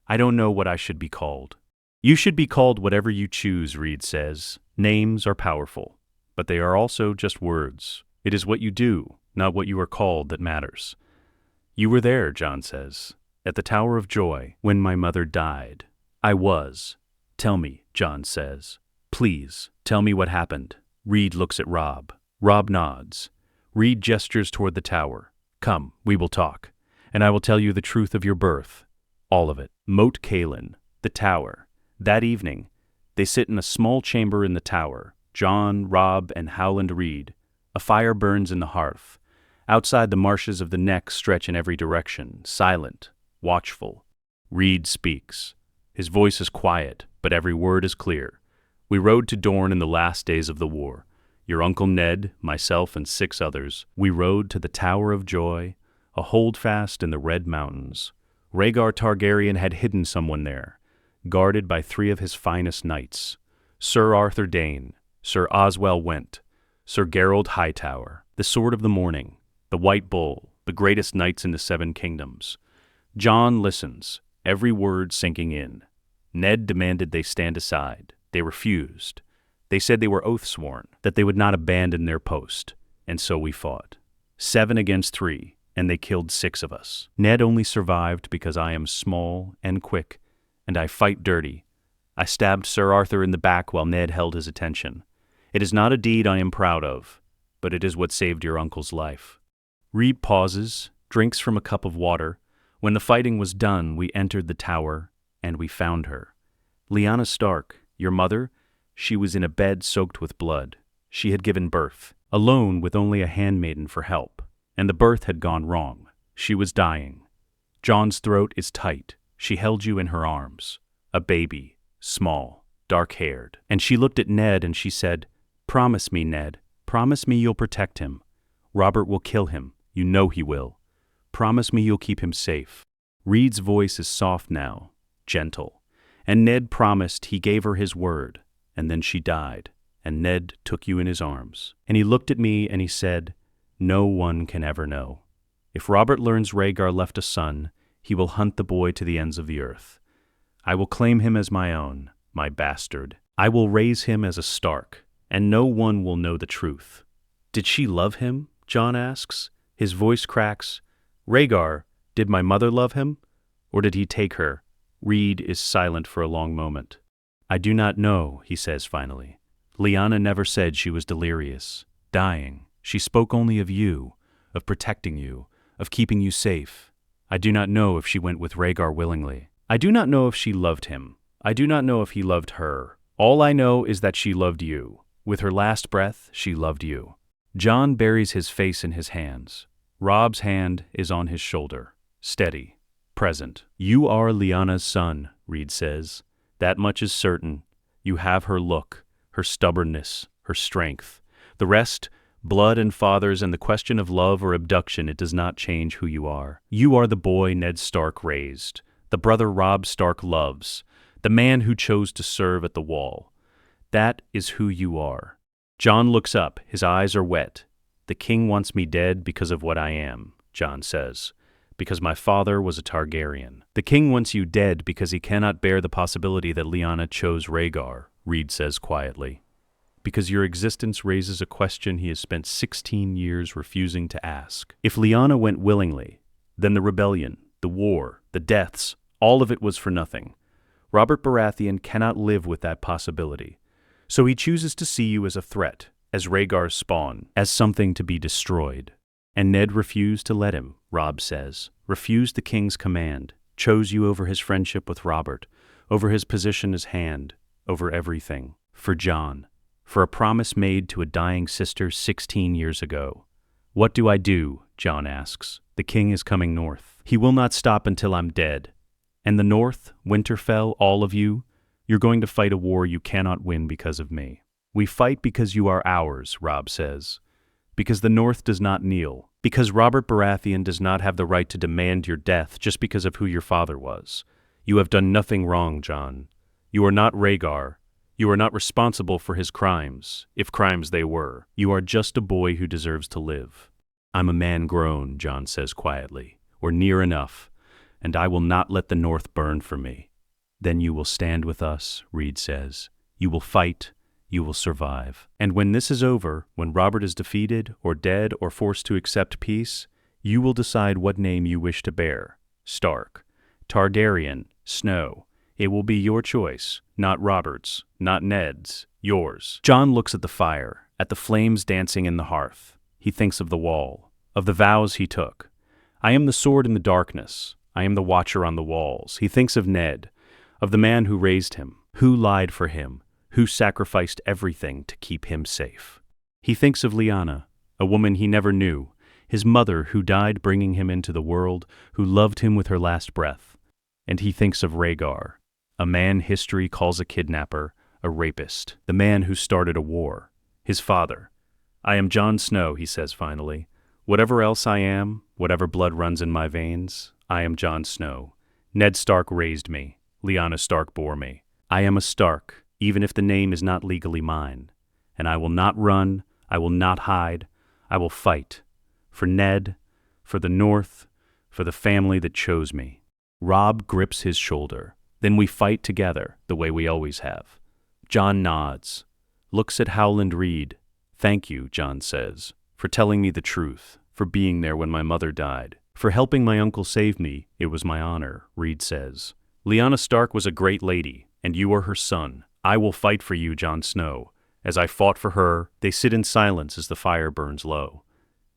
I don't know what I should be called. You should be called whatever you choose, Reed says. Names are powerful, but they are also just words. It is what you do, not what you are called, that matters. You were there, Jon says, at the Tower of Joy, when my mother died. I was. Tell me, Jon says. Please, tell me what happened. Reed looks at Robb. Robb nods. Reed gestures toward the tower. Come, we will talk, and I will tell you the truth of your birth. All of it. Moat Cailin, the tower. That evening, they sit in a small chamber in the tower, Jon, Robb, and Howland Reed. A fire burns in the hearth. Outside, the marshes of the neck stretch in every direction, silent, watchful. Reed speaks. His voice is quiet, but every word is clear. We rode to Dorne in the last days of the war. Your Uncle Ned, myself, and 6 others. We rode to the Tower of Joy, a holdfast in the Red Mountains. Rhaegar Targaryen had hidden someone there, guarded by 3 of his finest knights. Sir Arthur Dayne, Sir Oswell Went, Sir Gerald Hightower, the Sword of the Morning, the White Bull, the greatest knights in the 7 kingdoms. Jon listens, every word sinking in. Ned demanded they stand aside. They refused. They said they were oath-sworn, that they would not abandon their post, and so we fought. 7 against 3, and they killed 6 of us. Ned only survived because I am small and quick, and I fight dirty. I stabbed Sir Arthur in the back while Ned held his attention. It is not a deed I am proud of, but it is what saved your uncle's life. Reed pauses, drinks from a cup of water. When the fighting was done, we entered the tower, and we found her. Lyanna Stark, your mother, she was in a bed soaked with blood. She had given birth, alone with only a handmaiden for help, and the birth had gone wrong. She was dying. Jon's throat is tight. She held you in her arms. A baby, small, dark-haired. And she looked at Ned and she said, "Promise me, Ned. Promise me you'll protect him. Robert will kill him. You know he will. Promise me you'll keep him safe." Reed's voice is soft now, gentle. And Ned promised. He gave her his word. And then she died. And Ned took you in his arms. And he looked at me and he said, "No one can ever know. If Robert learns Rhaegar left a son, he will hunt the boy to the ends of the earth. I will claim him as my own, my bastard. I will raise him as a Stark, and no one will know the truth." "Did she love him?" Jon asks. His voice cracks. "Rhaegar, did my mother love him? Or did he take her?" Reed is silent for a long moment. "I do not know," he says finally. "Lyanna never said she was delirious, dying. She spoke only of you, of protecting you, of keeping you safe. I do not know if she went with Rhaegar willingly. I do not know if she loved him. I do not know if he loved her. All I know is that she loved you. With her last breath, she loved you." Jon buries his face in his hands. Robb's hand is on his shoulder, steady, present. "You are Lyanna's son," Reed says. "That much is certain. You have her look, her stubbornness, her strength. The rest, blood and fathers and the question of love or abduction, it does not change who you are. You are the boy Ned Stark raised, the brother Robb Stark loves, the man who chose to serve at the wall. That is who you are." Jon looks up. His eyes are wet. "The king wants me dead because of what I am," Jon says. "Because my father was a Targaryen." "The king wants you dead because he cannot bear the possibility that Lyanna chose Rhaegar," Reed says quietly. "Because your existence raises a question he has spent 16 years refusing to ask. If Lyanna went willingly, then the rebellion, the war, the deaths, all of it was for nothing. Robert Baratheon cannot live with that possibility. So he chooses to see you as a threat, as Rhaegar's spawn, as something to be destroyed. And Ned refused to let him," Robb says, "refused the king's command, chose you over his friendship with Robert, over his position as hand, over everything. For Jon, for a promise made to a dying sister 16 years ago. What do I do?" Jon asks. "The king is coming north. He will not stop until I'm dead. And the north, Winterfell, all of you, you're going to fight a war you cannot win because of me." "We fight because you are ours," Robb says. "Because the North does not kneel. Because Robert Baratheon does not have the right to demand your death just because of who your father was. You have done nothing wrong, Jon. You are not Rhaegar. You are not responsible for his crimes, if crimes they were. You are just a boy who deserves to live." "I'm a man grown," Jon says quietly, "or near enough, and I will not let the North burn for me." "Then you will stand with us," Reed says. "You will fight. You will survive. And when this is over, when Robert is defeated or dead or forced to accept peace, you will decide what name you wish to bear. Stark, Targaryen, Snow. It will be your choice, not Robert's, not Ned's, yours." Jon looks at the fire, at the flames dancing in the hearth. He thinks of the wall, of the vows he took. "I am the sword in the darkness. I am the watcher on the walls." He thinks of Ned, of the man who raised him, who lied for him, who sacrificed everything to keep him safe. He thinks of Lyanna, a woman he never knew, his mother who died bringing him into the world, who loved him with her last breath. And he thinks of Rhaegar, a man history calls a kidnapper, a rapist, the man who started a war, his father. I am Jon Snow, he says finally. Whatever else I am, whatever blood runs in my veins, I am Jon Snow. Ned Stark raised me. Lyanna Stark bore me. I am a Stark, even if the name is not legally mine. And I will not run, I will not hide, I will fight. For Ned, for the North, for the family that chose me. Robb grips his shoulder. Then we fight together, the way we always have. Jon nods, looks at Howland Reed. Thank you, Jon says, for telling me the truth, for being there when my mother died, for helping my uncle save me. It was my honor, Reed says. Lyanna Stark was a great lady, and you are her son. I will fight for you, Jon Snow. As I fought for her, they sit in silence as the fire burns low.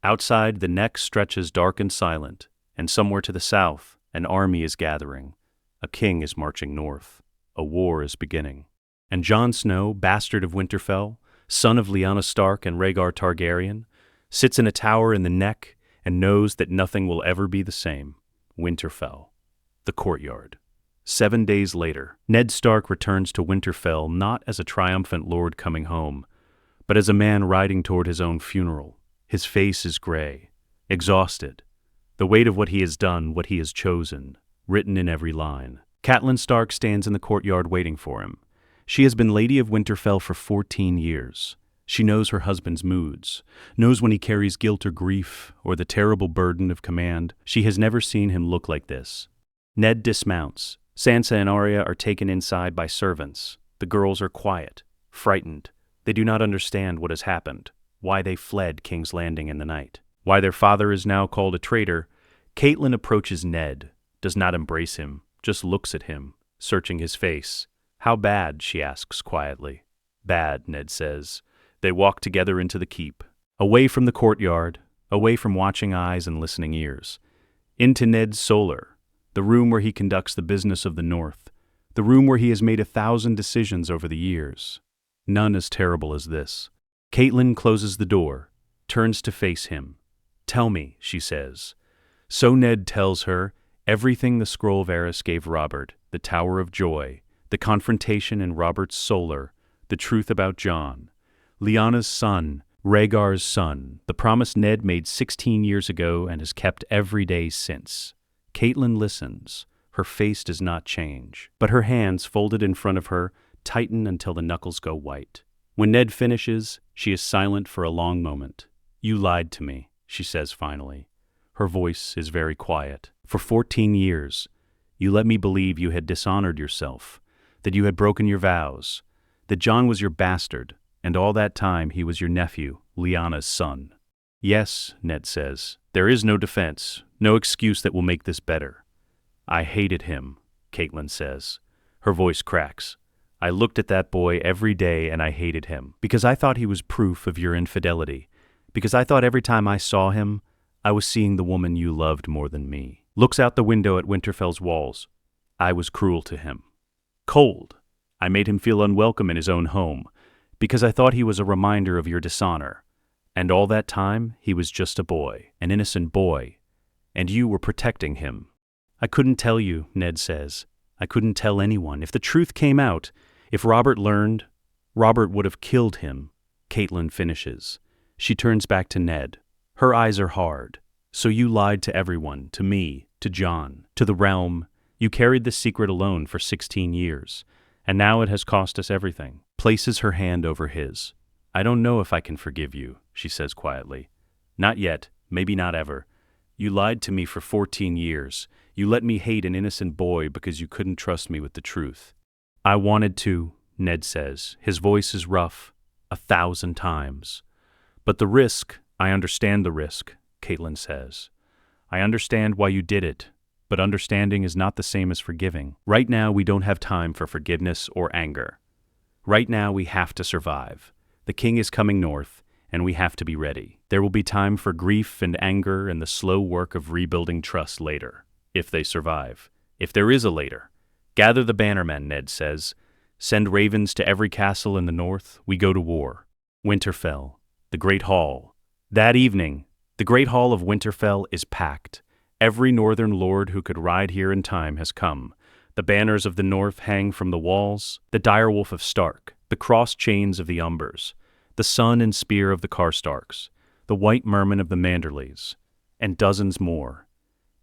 Outside, the neck stretches dark and silent, and somewhere to the south, an army is gathering. A king is marching north. A war is beginning. And Jon Snow, bastard of Winterfell, son of Lyanna Stark and Rhaegar Targaryen, sits in a tower in the neck and knows that nothing will ever be the same. Winterfell. The courtyard. 7 days later, Ned Stark returns to Winterfell not as a triumphant lord coming home, but as a man riding toward his own funeral. His face is gray, exhausted, the weight of what he has done, what he has chosen, written in every line. Catelyn Stark stands in the courtyard waiting for him. She has been Lady of Winterfell for 14 years. She knows her husband's moods, knows when he carries guilt or grief, or the terrible burden of command. She has never seen him look like this. Ned dismounts. Sansa and Arya are taken inside by servants. The girls are quiet, frightened. They do not understand what has happened, why they fled King's Landing in the night, why their father is now called a traitor. Catelyn approaches Ned, does not embrace him, just looks at him, searching his face. How bad, she asks quietly. Bad, Ned says. They walk together into the keep, away from the courtyard, away from watching eyes and listening ears, into Ned's solar, the room where he conducts the business of the North, the room where he has made 1,000 decisions over the years. None as terrible as this. Catelyn closes the door, turns to face him. Tell me, she says. So Ned tells her everything the scroll Varys gave Robert, the Tower of Joy, the confrontation in Robert's solar, the truth about Jon, Lyanna's son, Rhaegar's son, the promise Ned made 16 years ago and has kept every day since. Catelyn listens. Her face does not change, but her hands, folded in front of her, tighten until the knuckles go white. When Ned finishes, she is silent for a long moment. You lied to me, she says finally. Her voice is very quiet. For 14 years, you let me believe you had dishonored yourself, that you had broken your vows, that Jon was your bastard, and all that time he was your nephew, Lyanna's son. Yes, Ned says, there is no defense, no excuse that will make this better. I hated him, Catelyn says. Her voice cracks. I looked at that boy every day and I hated him, because I thought he was proof of your infidelity, because I thought every time I saw him, I was seeing the woman you loved more than me. Looks out the window at Winterfell's walls. I was cruel to him. Cold. I made him feel unwelcome in his own home, because I thought he was a reminder of your dishonor. And all that time, he was just a boy, an innocent boy, and you were protecting him. I couldn't tell you, Ned says. I couldn't tell anyone. If the truth came out, if Robert learned, Robert would have killed him. Catelyn finishes. She turns back to Ned. Her eyes are hard. So you lied to everyone, to me, to Jon, to the realm. You carried this secret alone for 16 years, and now it has cost us everything. Places her hand over his. I don't know if I can forgive you, she says quietly. Not yet, maybe not ever. You lied to me for 14 years. You let me hate an innocent boy because you couldn't trust me with the truth. I wanted to, Ned says. His voice is rough, 1,000 times. But the risk, I understand the risk, Catelyn says. I understand why you did it, but understanding is not the same as forgiving. Right now, we don't have time for forgiveness or anger. Right now, we have to survive. The king is coming north, and we have to be ready. There will be time for grief and anger and the slow work of rebuilding trust later, if they survive. If there is a later. Gather the bannermen, Ned says. Send ravens to every castle in the north. We go to war. Winterfell, the Great Hall, That evening, the great hall of Winterfell is packed. Every northern lord who could ride here in time has come. The banners of the north hang from the walls, the direwolf of Stark, the crossed chains of the Umbers, the sun and spear of the Karstarks, the white merman of the Manderleys, and dozens more.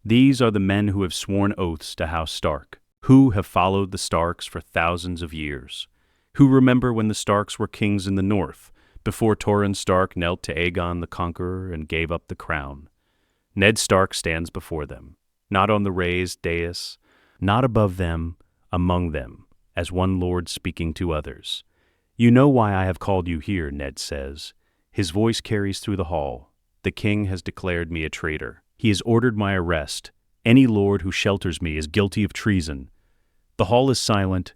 These are the men who have sworn oaths to House Stark, who have followed the Starks for thousands of years, who remember when the Starks were kings in the north, before Torrhen Stark knelt to Aegon the Conqueror and gave up the crown. Ned Stark stands before them, not on the raised dais, not above them, among them, as one lord speaking to others. "You know why I have called you here," Ned says. His voice carries through the hall. "The king has declared me a traitor. He has ordered my arrest. Any lord who shelters me is guilty of treason." The hall is silent.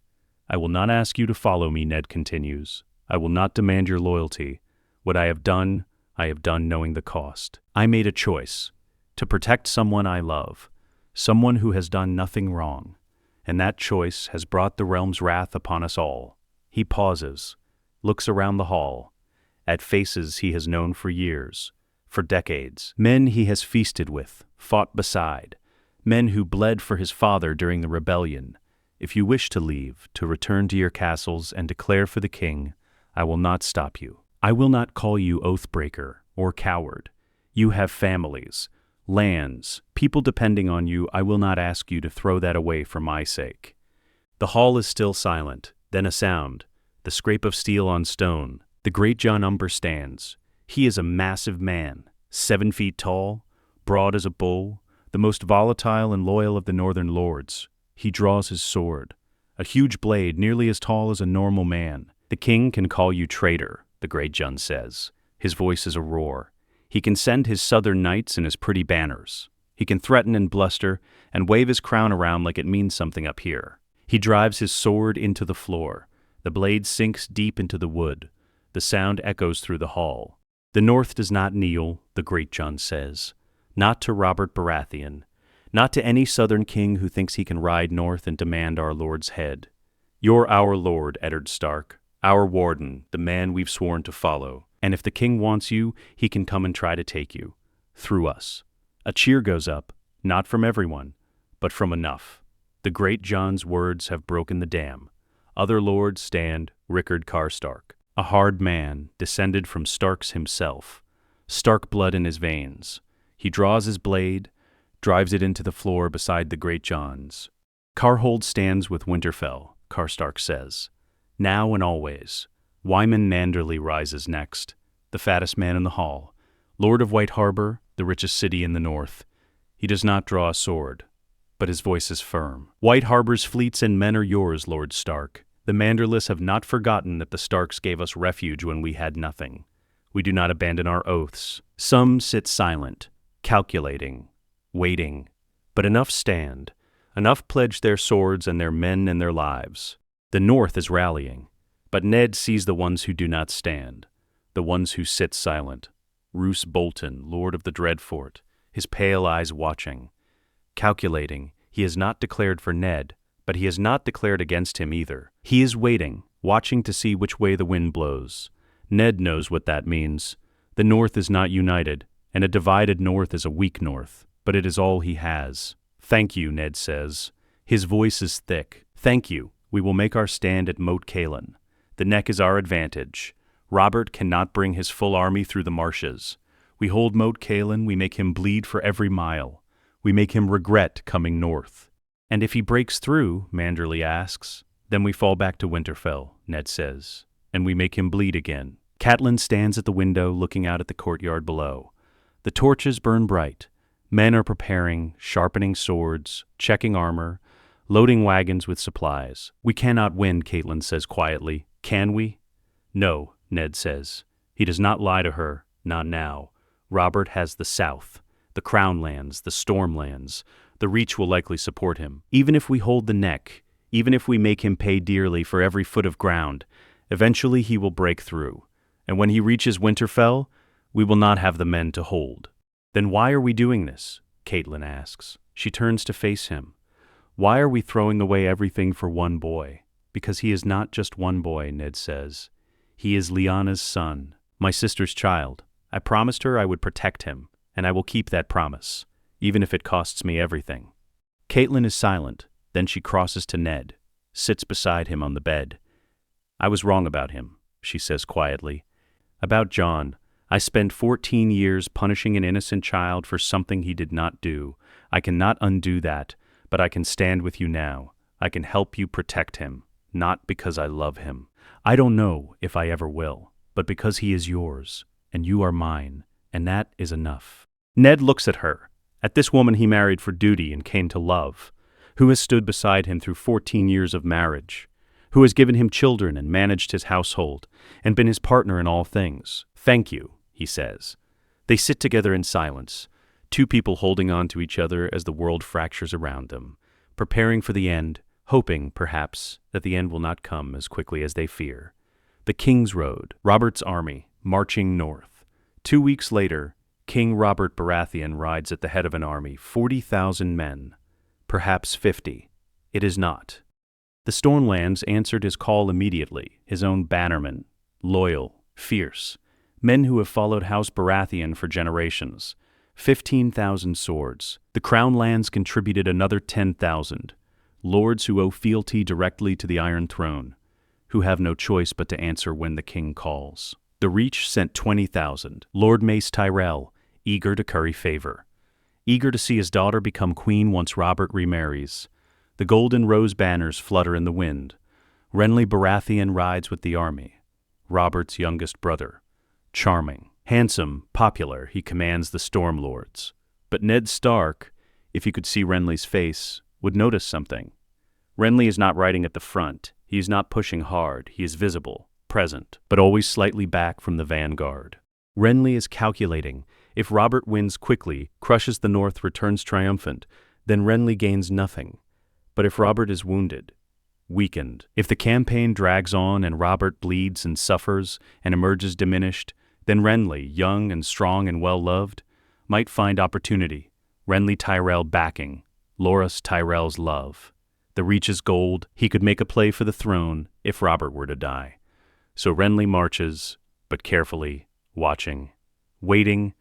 "I will not ask you to follow me," Ned continues. "I will not demand your loyalty. What I have done knowing the cost. I made a choice to protect someone I love, someone who has done nothing wrong, and that choice has brought the realm's wrath upon us all." He pauses, looks around the hall, at faces he has known for years, for decades, men he has feasted with, fought beside, men who bled for his father during the rebellion. "If you wish to leave, to return to your castles and declare for the king, I will not stop you. I will not call you oathbreaker or coward. You have families, lands, people depending on you. I will not ask you to throw that away for my sake." The hall is still silent, then a sound, the scrape of steel on stone. The great Jon Umber stands. He is a massive man, 7 feet tall, broad as a bull, the most volatile and loyal of the northern lords. He draws his sword, a huge blade nearly as tall as a normal man. "The king can call you traitor," the great Jon says. His voice is a roar. He can send his southern knights in his pretty banners. He can threaten and bluster and wave his crown around like it means something up here. He drives his sword into the floor. The blade sinks deep into the wood. The sound echoes through the hall. "The North does not kneel," the great Jon says. "Not to Robert Baratheon. Not to any southern king who thinks he can ride north and demand our lord's head. You're our lord, Eddard Stark, our warden, the man we've sworn to follow. And if the king wants you, he can come and try to take you. Through us." A cheer goes up, not from everyone, but from enough. The great Jon's words have broken the dam. Other lords stand, Rhaegar Karstark, a hard man, descended from Starks himself. Stark blood in his veins. He draws his blade, drives it into the floor beside the great Jon's. "Karhold stands with Winterfell," Karstark says. "Now and always." Wyman Manderley rises next, the fattest man in the hall. Lord of White Harbor, the richest city in the north. He does not draw a sword, but his voice is firm. "White Harbor's fleets and men are yours, Lord Stark. The Manderless have not forgotten that the Starks gave us refuge when we had nothing. We do not abandon our oaths." Some sit silent, calculating, waiting, but enough stand, enough pledge their swords and their men and their lives. The North is rallying, but Ned sees the ones who do not stand, the ones who sit silent. Roose Bolton, Lord of the Dreadfort, his pale eyes watching. Calculating, he has not declared for Ned, but he has not declared against him either. He is waiting, watching to see which way the wind blows. Ned knows what that means. The North is not united, and a divided North is a weak North, but it is all he has. "Thank you," Ned says. His voice is thick. "Thank you. We will make our stand at Moat Cailin. The neck is our advantage. Robert cannot bring his full army through the marshes. We hold Moat Cailin, we make him bleed for every mile. We make him regret coming north." "And if he breaks through," Manderley asks. "Then we fall back to Winterfell," Ned says, "and we make him bleed again." Catelyn stands at the window looking out at the courtyard below. The torches burn bright. Men are preparing, sharpening swords, checking armor, loading wagons with supplies. "We cannot win," Catelyn says quietly. "Can we?" "No," Ned says. He does not lie to her, not now. Robert has the South, the Crown Lands, the Storm Lands. The Reach will likely support him. Even if we hold the neck, even if we make him pay dearly for every foot of ground, eventually he will break through. And when he reaches Winterfell, we will not have the men to hold. "Then why are we doing this?" Catelyn asks. She turns to face him. "Why are we throwing away everything for one boy?" "Because he is not just one boy," Ned says. "He is Lyanna's son, my sister's child. I promised her I would protect him, and I will keep that promise, even if it costs me everything." Caitlin is silent, then she crosses to Ned, sits beside him on the bed. "I was wrong about him," she says quietly. "About Jon. I spent 14 years punishing an innocent child for something he did not do. I cannot undo that, but I can stand with you now. I can help you protect him, not because I love him. I don't know if I ever will, but because he is yours, and you are mine, and that is enough." Ned looks at her, at this woman he married for duty and came to love, who has stood beside him through 14 years of marriage, who has given him children and managed his household, and been his partner in all things. "Thank you," he says. They sit together in silence, two people holding on to each other as the world fractures around them, preparing for the end, hoping, perhaps, that the end will not come as quickly as they fear. The King's Road, Robert's army, marching north. 2 weeks later, King Robert Baratheon rides at the head of an army, 40,000 men. Perhaps 50. It is not. The Stormlands answered his call immediately, his own bannermen, loyal, fierce, men who have followed House Baratheon for generations. 15,000 swords. The Crown Lands contributed another 10,000. Lords who owe fealty directly to the Iron Throne, who have no choice but to answer when the king calls. The Reach sent 20,000. Lord Mace Tyrell, eager to curry favor, eager to see his daughter become queen once Robert remarries. The golden rose banners flutter in the wind. Renly Baratheon rides with the army, Robert's youngest brother. Charming, handsome, popular, he commands the Storm Lords. But Ned Stark, if he could see Renly's face, would notice something. Renly is not riding at the front. He is not pushing hard. He is visible, present, but always slightly back from the vanguard. Renly is calculating. If Robert wins quickly, crushes the North, returns triumphant, then Renly gains nothing. But if Robert is wounded, weakened, if the campaign drags on and Robert bleeds and suffers and emerges diminished, then Renly, young and strong and well-loved, might find opportunity. Renly Tyrell backing, Loras Tyrell's love. The Reach's gold, he could make a play for the throne if Robert were to die. So Renly marches, but carefully, watching, waiting.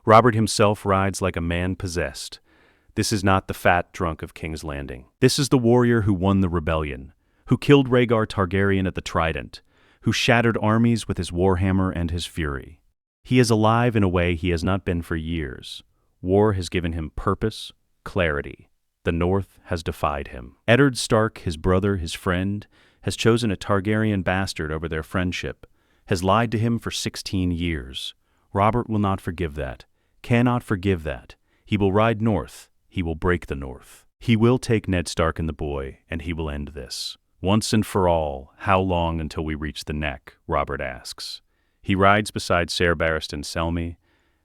Robert himself rides like a man possessed. This is not the fat drunk of King's Landing. This is the warrior who won the rebellion, who killed Rhaegar Targaryen at the Trident, who shattered armies with his warhammer and his fury. He is alive in a way he has not been for years. War has given him purpose, clarity. The North has defied him. Eddard Stark, his brother, his friend, has chosen a Targaryen bastard over their friendship, has lied to him for 16 years. Robert will not forgive that, cannot forgive that. He will ride north. He will break the North. He will take Ned Stark and the boy, and he will end this. Once and for all, how long until we reach the neck? Robert asks. He rides beside Ser Barristan Selmy.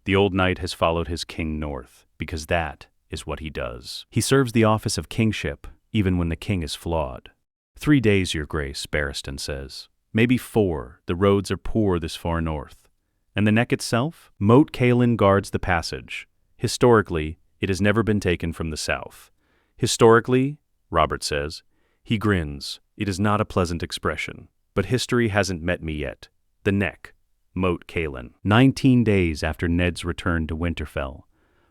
The old knight has followed his king north, because that is what he does. He serves the office of kingship, even when the king is flawed. 3 days, your grace, Barristan says. Maybe 4, the roads are poor this far north. And the neck itself? Moat Cailin guards the passage. Historically, it has never been taken from the south. Historically, Robert says. He grins. It is not a pleasant expression. But history hasn't met me yet. The neck. Moat Cailin. 19 days after Ned's return to Winterfell,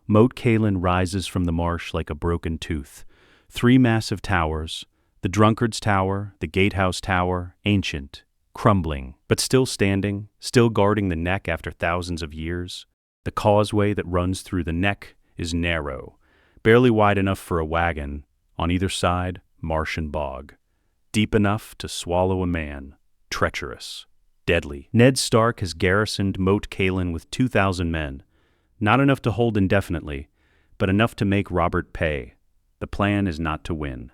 Moat Cailin rises from the marsh like a broken tooth. 3 massive towers, the Drunkard's Tower, the Gatehouse Tower, ancient, crumbling, but still standing, still guarding the neck after thousands of years. The causeway that runs through the neck is narrow, barely wide enough for a wagon. On either side, marsh and bog. Deep enough to swallow a man. Treacherous. Deadly. Ned Stark has garrisoned Moat Cailin with 2,000 men. Not enough to hold indefinitely, but enough to make Robert pay. The plan is not to win.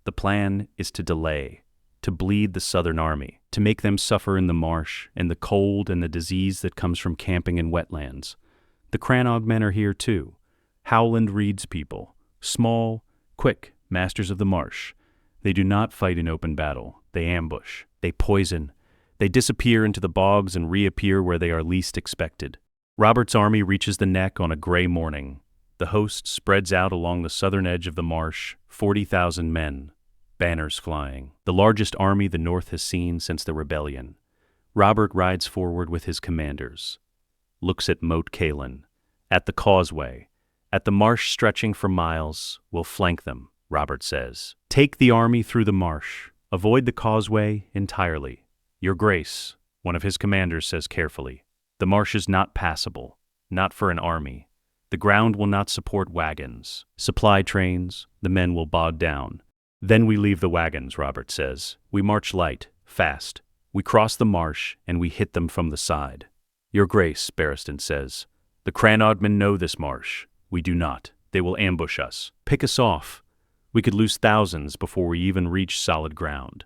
The plan is to delay, to bleed the Southern army, to make them suffer in the marsh and the cold and the disease that comes from camping in wetlands. The Crannog men are here too. Howland Reed's people. Small, quick, masters of the marsh. They do not fight in open battle. They ambush. They poison. They disappear into the bogs and reappear where they are least expected. Robert's army reaches the neck on a gray morning. The host spreads out along the southern edge of the marsh, 40,000 men, banners flying. The largest army the North has seen since the rebellion. Robert rides forward with his commanders. looks at Moat Cailin, at the causeway, at the marsh stretching for miles. We'll flank them, Robert says. Take the army through the marsh. Avoid the causeway entirely. Your Grace, one of his commanders says carefully, the marsh is not passable, not for an army. The ground will not support wagons. Supply trains, the men will bog down. Then we leave the wagons, Robert says. We march light, fast. We cross the marsh, and we hit them from the side. Your Grace, Barristan says, the Cranodmen know this marsh. We do not. They will ambush us. Pick us off. We could lose thousands before we even reach solid ground.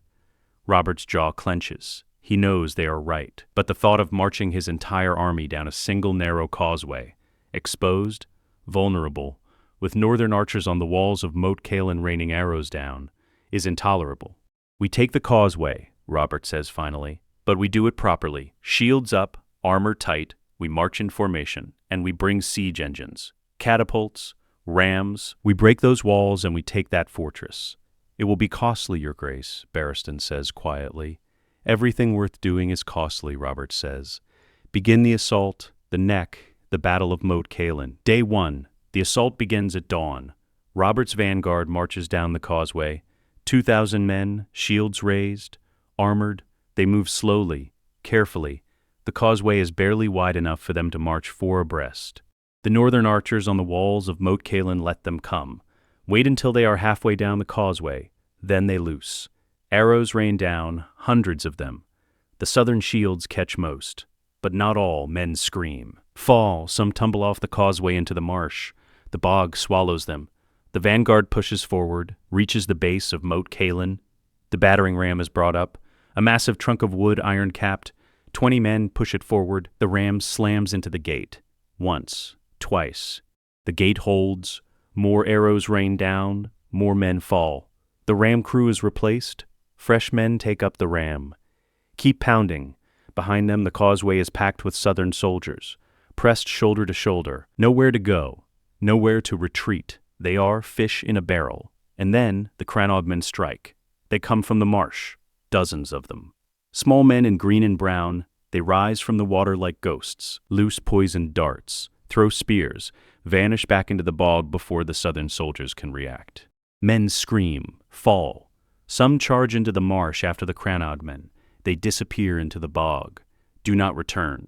Robert's jaw clenches. He knows they are right, but the thought of marching his entire army down a single narrow causeway, exposed, vulnerable, with northern archers on the walls of Moat Cailin raining arrows down, is intolerable. We take the causeway, Robert says finally, but we do it properly. Shields up, armor tight, we march in formation, and we bring siege engines, catapults, rams. We break those walls and we take that fortress. It will be costly, Your Grace, Barristan says quietly. Everything worth doing is costly, Robert says. Begin the assault, the neck, the Battle of Moat Cailin. Day 1. The assault begins at dawn. Robert's vanguard marches down the causeway. 2,000 men, shields raised, armored. They move slowly, carefully. The causeway is barely wide enough for them to march 4 abreast. The northern archers on the walls of Moat Cailin let them come. Wait until they are halfway down the causeway. Then they loose. Arrows rain down, hundreds of them. The southern shields catch most, but not all. Men scream. Fall, some tumble off the causeway into the marsh. The bog swallows them. The vanguard pushes forward, reaches the base of Moat Cailin. The battering ram is brought up, a massive trunk of wood iron-capped. 20 men push it forward. The ram slams into the gate. Once, twice. The gate holds. More arrows rain down. More men fall. The ram crew is replaced. Fresh men take up the ram. Keep pounding. Behind them, the causeway is packed with southern soldiers, pressed shoulder to shoulder. Nowhere to go. Nowhere to retreat. They are fish in a barrel. And then the Cranodmen strike. They come from the marsh. Dozens of them. Small men in green and brown. They rise from the water like ghosts, loose poisoned darts, throw spears, vanish back into the bog before the southern soldiers can react. Men scream, fall. Some charge into the marsh after the Cranodmen. They disappear into the bog. Do not return.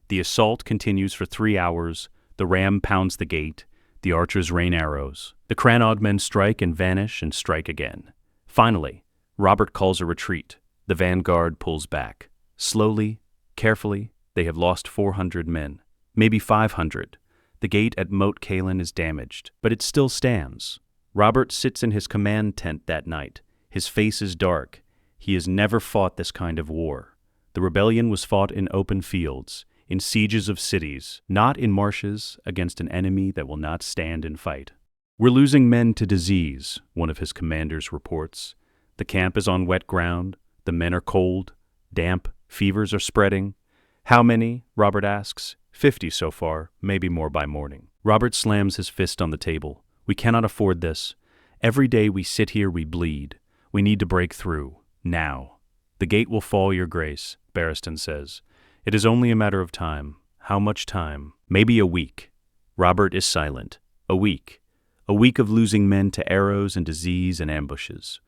The assault continues for 3 hours. The ram pounds the gate. The archers rain arrows. The Cranodmen strike and vanish and strike again. Finally, Robert calls a retreat. The vanguard pulls back. Slowly, carefully, they have lost 400 men. Maybe 500. The gate at Moat Cailin is damaged, but it still stands. Robert sits in his command tent that night. His face is dark. He has never fought this kind of war. The rebellion was fought in open fields, in sieges of cities, not in marshes against an enemy that will not stand and fight. We're losing men to disease, one of his commanders reports. The camp is on wet ground. The men are cold, damp, fevers are spreading. How many? Robert asks. 50 so far, maybe more by morning. Robert slams his fist on the table. We cannot afford this. Every day we sit here, we bleed. We need to break through. Now. The gate will fall, Your Grace, Barristan says. It is only a matter of time. How much time? Maybe a week. Robert is silent. A week. A week of losing men to arrows and disease and ambushes.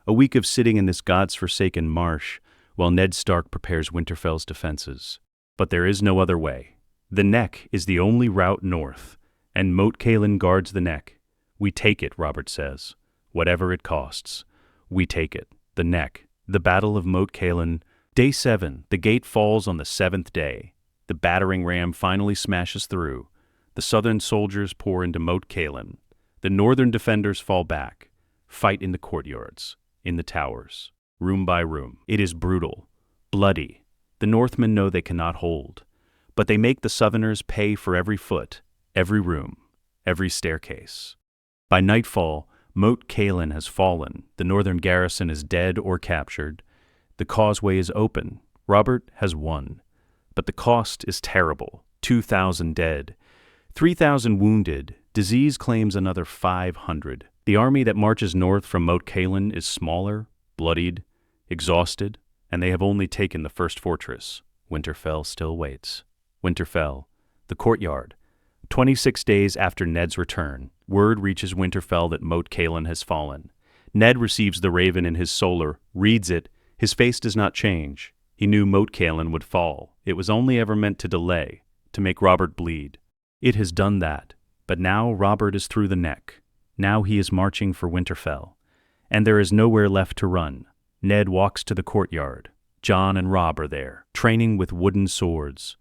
A week of sitting in this God's-forsaken marsh while Ned Stark prepares Winterfell's defenses. But there is no other way. The neck is the only route north, and Moat Cailin guards the neck. We take it, Robert says. Whatever it costs. We take it. The neck. The Battle of Moat Cailin. Day 7. The gate falls on the 7th day. The battering ram finally smashes through. The southern soldiers pour into Moat Cailin. The northern defenders fall back. Fight in the courtyards. In the towers. Room by room. It is brutal. Bloody. The Northmen know they cannot hold. But they make the Southerners pay for every foot, every room, every staircase. By nightfall, Moat Cailin has fallen. The northern garrison is dead or captured. The causeway is open. Robert has won. But the cost is terrible. 2,000 dead. 3,000 wounded. Disease claims another 500. The army that marches north from Moat Cailin is smaller, bloodied, exhausted, and they have only taken the first fortress. Winterfell still waits. Winterfell, The courtyard. 26 days after Ned's return, word reaches Winterfell that Moat Cailin has fallen. Ned receives the raven in his solar, reads it. His face does not change. He knew Moat Cailin would fall. It was only ever meant to delay, to make Robert bleed. It has done that. But now Robert is through the neck. Now he is marching for Winterfell. And there is nowhere left to run. Ned walks to the courtyard. Jon and Robb are there, training with wooden swords.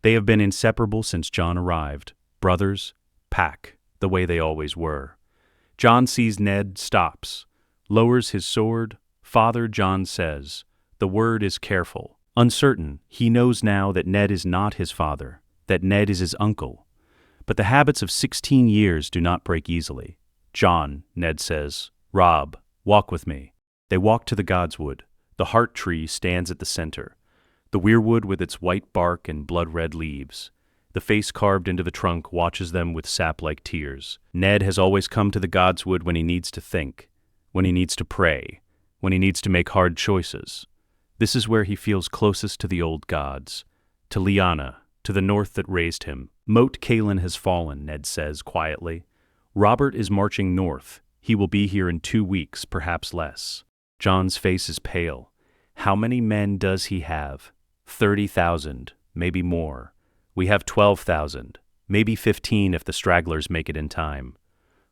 They have been inseparable since Jon arrived. Brothers, pack, the way they always were. Jon sees Ned, stops, lowers his sword. Father, Jon says. The word is careful, uncertain. He knows now that Ned is not his father, that Ned is his uncle. But the habits of 16 years do not break easily. Jon, Ned says. Robb, walk with me. They walk to the godswood. The heart tree stands at the center. The weirwood with its white bark and blood-red leaves. The face carved into the trunk watches them with sap-like tears. Ned has always come to the godswood when he needs to think, when he needs to pray, when he needs to make hard choices. This is where he feels closest to the old gods, to Lyanna, to the north that raised him. Moat Cailin has fallen, Ned says quietly. Robert is marching north. He will be here in 2 weeks, perhaps less. Jon's face is pale. How many men does he have? 30,000, maybe more. We have 12,000, maybe 15 if the stragglers make it in time.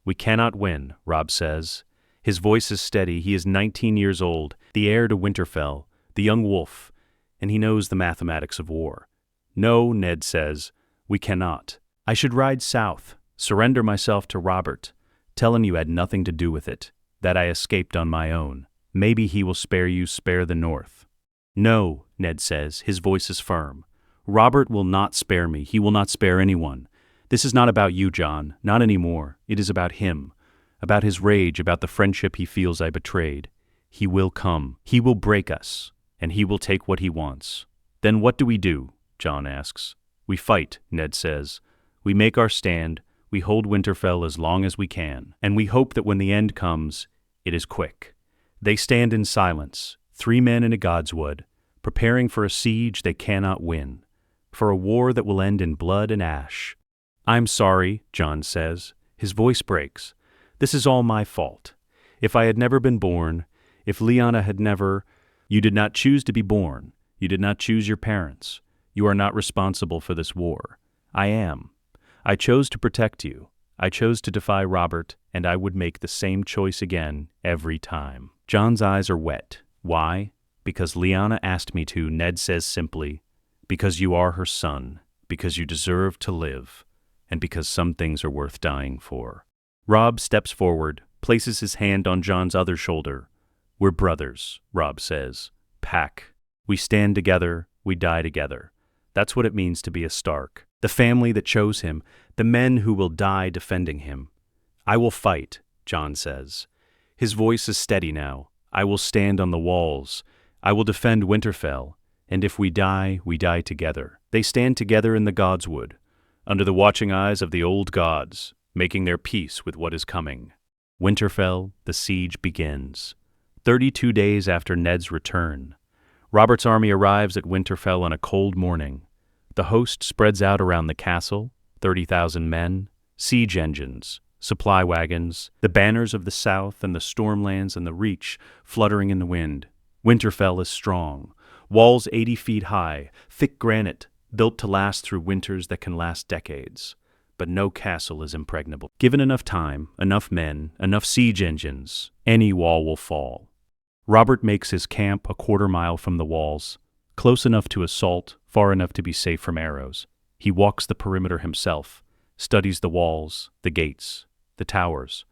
We cannot win, Robb says. His voice is steady. He is 19 years old, the heir to Winterfell, the young wolf, and he knows the mathematics of war. No, Ned says, we cannot. I should ride south, surrender myself to Robert, tell him you had nothing to do with it, that I escaped on my own. Maybe he will spare you, spare the north. No, Ned says, his voice is firm. Robert will not spare me. He will not spare anyone. This is not about you, Jon, not anymore. It is about him, about his rage, about the friendship he feels I betrayed. He will come. He will break us, and he will take what he wants. Then what do we do? Jon asks. We fight, Ned says. We make our stand. We hold Winterfell as long as we can, and we hope that when the end comes, it is quick. They stand in silence, 3 men in a godswood, preparing for a siege they cannot win, for a war that will end in blood and ash. I'm sorry, Jon says. His voice breaks. This is all my fault. If I had never been born, if Lyanna had never... You did not choose to be born. You did not choose your parents. You are not responsible for this war. I am. I chose to protect you. I chose to defy Robert, and I would make the same choice again every time. Jon's eyes are wet. Why? Because Lyanna asked me to, Ned says simply. Because you are her son. Because you deserve to live. And because some things are worth dying for. Robb steps forward, places his hand on Jon's other shoulder. We're brothers, Robb says. Pack. We stand together, we die together. That's what it means to be a Stark. The family that chose him, the men who will die defending him. I will fight, Jon says. His voice is steady now. I will stand on the walls. I will defend Winterfell. And if we die together. They stand together in the godswood, under the watching eyes of the old gods, making their peace with what is coming. Winterfell, the siege begins. 32 days after Ned's return. Robert's army arrives at Winterfell on a cold morning. The host spreads out around the castle, 30,000 men, siege engines, supply wagons, the banners of the south and the Stormlands and the Reach fluttering in the wind. Winterfell is strong, walls 80 feet high, thick granite, built to last through winters that can last decades. But no castle is impregnable. Given enough time, enough men, enough siege engines, any wall will fall. Robert makes his camp a quarter-mile from the walls, close enough to assault, far enough to be safe from arrows. He walks the perimeter himself, studies the walls, the gates, the towers.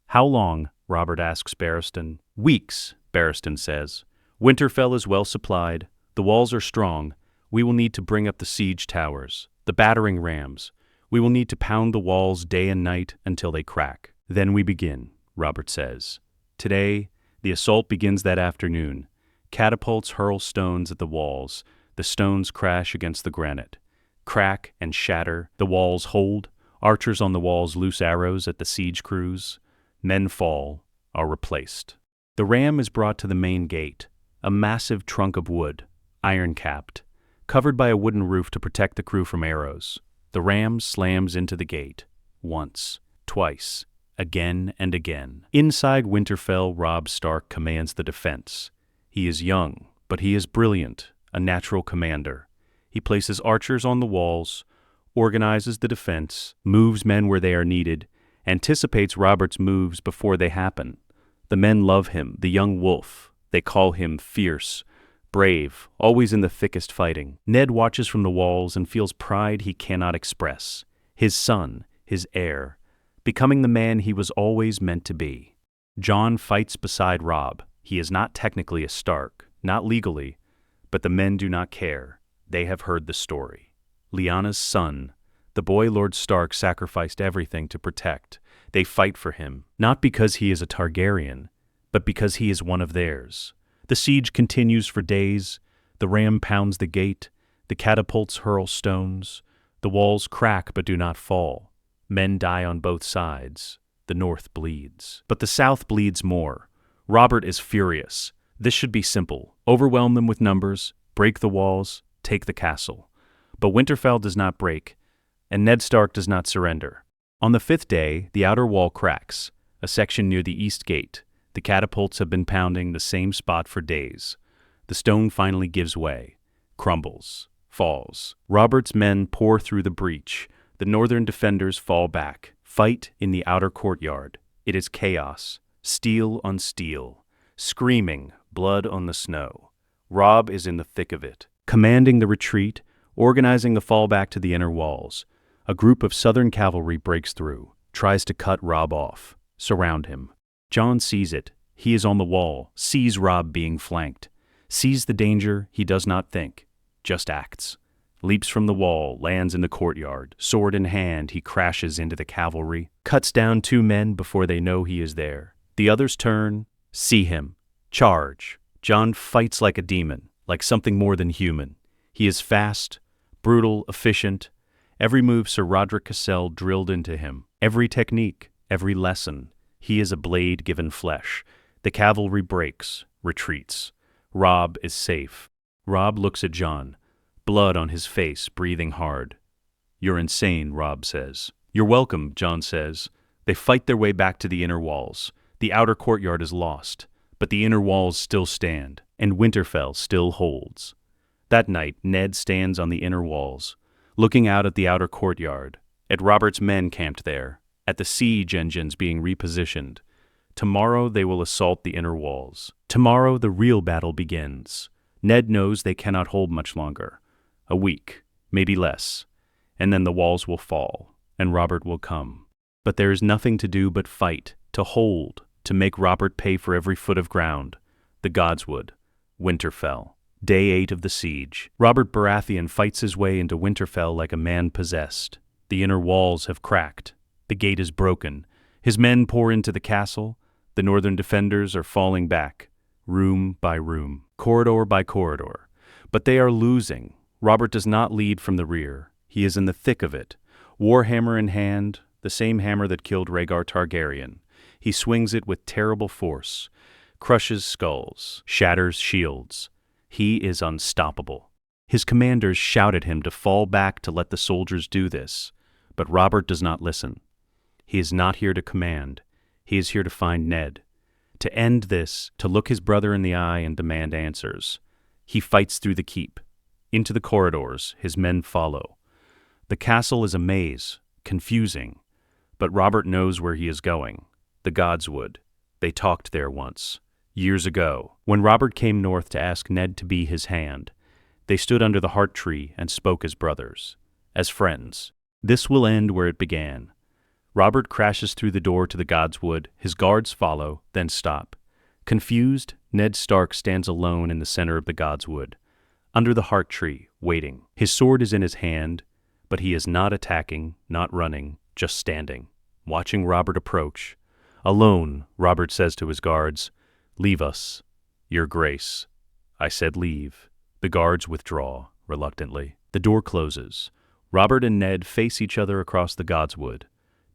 How long? Robert asks Barristan. Weeks, Barristan says. Winterfell is well supplied. The walls are strong. We will need to bring up the siege towers, the battering rams. We will need to pound the walls day and night until they crack. Then we begin, Robert says. Today, the assault begins that afternoon. Catapults hurl stones at the walls. The stones crash against the granite. Crack and shatter. The walls hold. Archers on the walls loose arrows at the siege crews. Men fall, are replaced. The ram is brought to the main gate, a massive trunk of wood, iron-capped, covered by a wooden roof to protect the crew from arrows. The ram slams into the gate. Once, twice, again and again. Inside Winterfell, Robb Stark commands the defense. He is young, but he is brilliant, a natural commander. He places archers on the walls, organizes the defense, moves men where they are needed, anticipates Robert's moves before they happen. The men love him, the young wolf. They call him fierce, brave, always in the thickest fighting. Ned watches from the walls and feels pride he cannot express. His son, his heir, becoming the man he was always meant to be. Jon fights beside Robb. He is not technically a Stark, not legally, but the men do not care. They have heard the story. Lyanna's son, the boy Lord Stark sacrificed everything to protect. They fight for him, not because he is a Targaryen, but because he is one of theirs. The siege continues for days. The ram pounds the gate. The catapults hurl stones. The walls crack but do not fall. Men die on both sides. The north bleeds. But the south bleeds more. Robert is furious. This should be simple. Overwhelm them with numbers, break the walls, take the castle. But Winterfell does not break, and Ned Stark does not surrender. On the 5th day, the outer wall cracks, a section near the east gate. The catapults have been pounding the same spot for days. The stone finally gives way, crumbles, falls. Robert's men pour through the breach. The northern defenders fall back, fight in the outer courtyard. It is chaos, steel on steel, screaming, blood on the snow. Robb is in the thick of it, commanding the retreat, organizing the fallback to the inner walls. A group of southern cavalry breaks through, tries to cut Robb off, surround him. Jon sees it. He is on the wall, sees Robb being flanked, sees the danger. He does not think, just acts. Leaps from the wall, lands in the courtyard. Sword in hand, he crashes into the cavalry, cuts down 2 men before they know he is there. The others turn, see him, charge. Jon fights like a demon, like something more than human. He is fast, brutal, efficient. Every move Sir Roderick Cassel drilled into him. Every technique, every lesson. He is a blade given flesh. The cavalry breaks, retreats. Robb is safe. Robb looks at Jon, blood on his face, breathing hard. "You're insane," Robb says. "You're welcome," Jon says. They fight their way back to the inner walls. The outer courtyard is lost, but the inner walls still stand, and Winterfell still holds. That night, Ned stands on the inner walls, looking out at the outer courtyard, at Robert's men camped there, at the siege engines being repositioned. Tomorrow they will assault the inner walls. Tomorrow the real battle begins. Ned knows they cannot hold much longer. A week, maybe less, and then the walls will fall, and Robert will come. But there is nothing to do but fight, to hold, to make Robert pay for every foot of ground. The godswood, Winterfell. Day 8 of the siege. Robert Baratheon fights his way into Winterfell like a man possessed. The inner walls have cracked. The gate is broken. His men pour into the castle. The northern defenders are falling back, room by room, corridor by corridor. But they are losing. Robert does not lead from the rear. He is in the thick of it, warhammer in hand, the same hammer that killed Rhaegar Targaryen. He swings it with terrible force, crushes skulls, shatters shields. He is unstoppable. His commanders shout at him to fall back to let the soldiers do this, but Robert does not listen. He is not here to command. He is here to find Ned, to end this, to look his brother in the eye and demand answers. He fights through the keep. Into the corridors, his men follow. The castle is a maze, confusing, but Robert knows where he is going. The godswood. They talked there once, years ago, when Robert came north to ask Ned to be his hand. They stood under the heart tree and spoke as brothers, as friends. This will end where it began. Robert crashes through the door to the godswood. His guards follow, then stop. Confused, Ned Stark stands alone in the center of the godswood, under the heart tree, waiting. His sword is in his hand, but he is not attacking, not running, just standing, watching Robert approach. Alone, Robert says to his guards, "Leave us, your grace." I said leave. The guards withdraw, reluctantly. The door closes. Robert and Ned face each other across the godswood.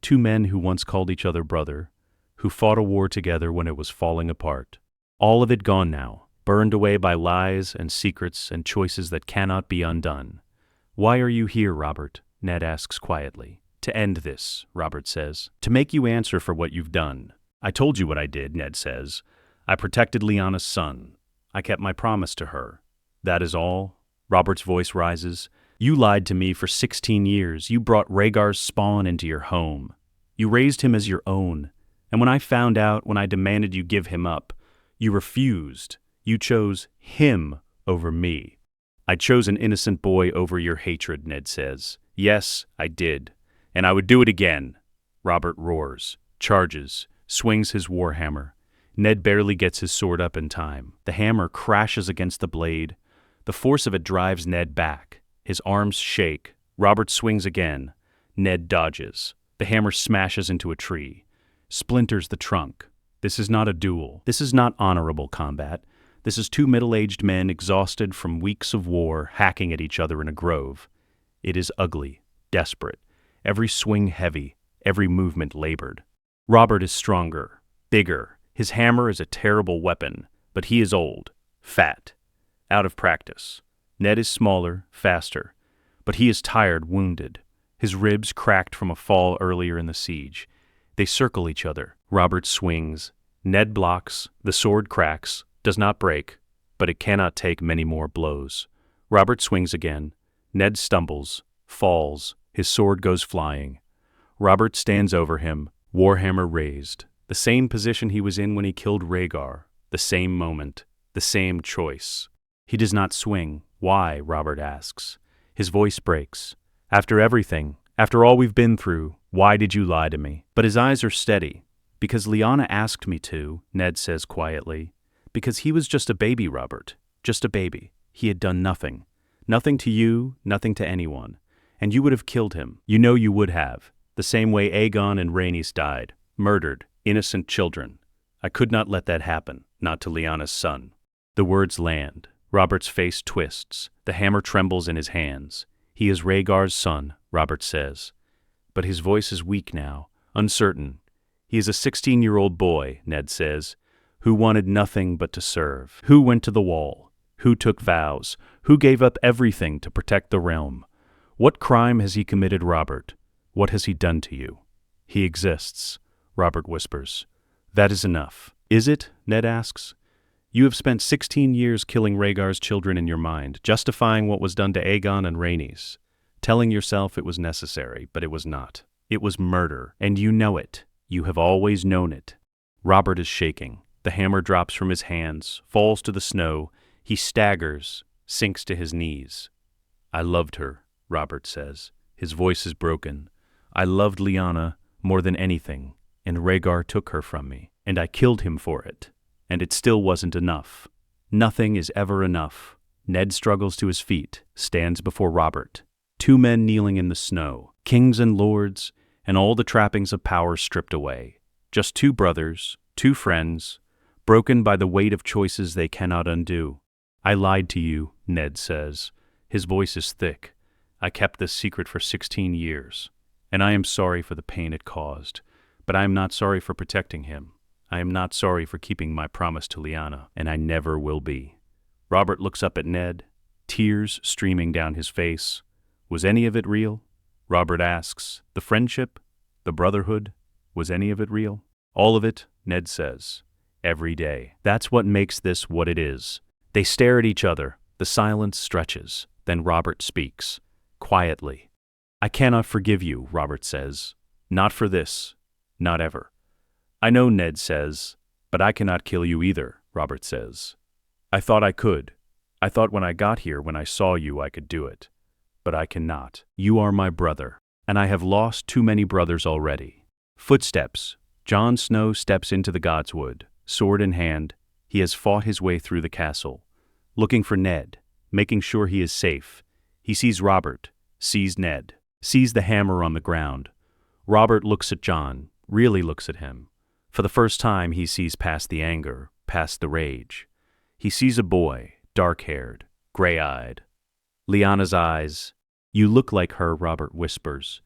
2 men who once called each other brother, who fought a war together when it was falling apart. All of it gone now, burned away by lies and secrets and choices that cannot be undone. "Why are you here, Robert?" Ned asks quietly. To end this, Robert says. To make you answer for what you've done. I told you what I did, Ned says. I protected Lyanna's son. I kept my promise to her. That is all. Robert's voice rises. You lied to me for 16 years. You brought Rhaegar's spawn into your home. You raised him as your own. And when I found out, when I demanded you give him up, you refused. You chose him over me. I chose an innocent boy over your hatred, Ned says. Yes, I did. And I would do it again. Robert roars, charges, swings his warhammer. Ned barely gets his sword up in time. The hammer crashes against the blade. The force of it drives Ned back. His arms shake. Robert swings again. Ned dodges. The hammer smashes into a tree. Splinters the trunk. This is not a duel. This is not honorable combat. This is two middle-aged men exhausted from weeks of war hacking at each other in a grove. It is ugly, desperate. Every swing heavy, every movement labored. Robert is stronger, bigger. His hammer is a terrible weapon, but he is old, fat, out of practice. Ned is smaller, faster, but he is tired, wounded. His ribs cracked from a fall earlier in the siege. They circle each other. Robert swings. Ned blocks. The sword cracks, does not break, but it cannot take many more blows. Robert swings again. Ned stumbles, falls. His sword goes flying. Robert stands over him, warhammer raised. The same position he was in when he killed Rhaegar. The same moment. The same choice. He does not swing. Why? Robert asks. His voice breaks. After everything, after all we've been through, why did you lie to me? But his eyes are steady. Because Lyanna asked me to, Ned says quietly. Because he was just a baby, Robert. Just a baby. He had done nothing. Nothing to you, nothing to anyone. And you would have killed him. You know you would have. The same way Aegon and Rhaenys died. Murdered. Innocent children. I could not let that happen. Not to Lyanna's son. The words land. Robert's face twists. The hammer trembles in his hands. He is Rhaegar's son, Robert says. But his voice is weak now, uncertain. He is a 16-year-old boy, Ned says, who wanted nothing but to serve. Who went to the wall? Who took vows? Who gave up everything to protect the realm? What crime has he committed, Robert? What has he done to you? He exists, Robert whispers. That is enough. Is it? Ned asks. You have spent 16 years killing Rhaegar's children in your mind, justifying what was done to Aegon and Rhaenys, telling yourself it was necessary, but it was not. It was murder, and you know it. You have always known it. Robert is shaking. The hammer drops from his hands, falls to the snow. He staggers, sinks to his knees. I loved her, Robert says. His voice is broken. I loved Lyanna more than anything, and Rhaegar took her from me, and I killed him for it. And it still wasn't enough. Nothing is ever enough. Ned struggles to his feet, stands before Robert. Two men kneeling in the snow, kings and lords, and all the trappings of power stripped away. Just two brothers, two friends, broken by the weight of choices they cannot undo. I lied to you, Ned says. His voice is thick. I kept this secret for 16 years, and I am sorry for the pain it caused, but I am not sorry for protecting him. I am not sorry for keeping my promise to Lyanna, and I never will be. Robert looks up at Ned, tears streaming down his face. Was any of it real? Robert asks. The friendship? The brotherhood? Was any of it real? All of it, Ned says. Every day. That's what makes this what it is. They stare at each other. The silence stretches. Then Robert speaks. Quietly. I cannot forgive you, Robert says. Not for this. Not ever. I know, Ned says, but I cannot kill you either, Robert says. I thought I could. I thought when I got here, when I saw you, I could do it. But I cannot. You are my brother, and I have lost too many brothers already. Footsteps. Jon Snow steps into the godswood, sword in hand. He has fought his way through the castle, looking for Ned, making sure he is safe. He sees Robert, sees Ned, sees the hammer on the ground. Robert looks at Jon, really looks at him. For the first time, he sees past the anger, past the rage. He sees a boy, dark-haired, gray-eyed. Lyanna's eyes. You look like her, Robert whispers.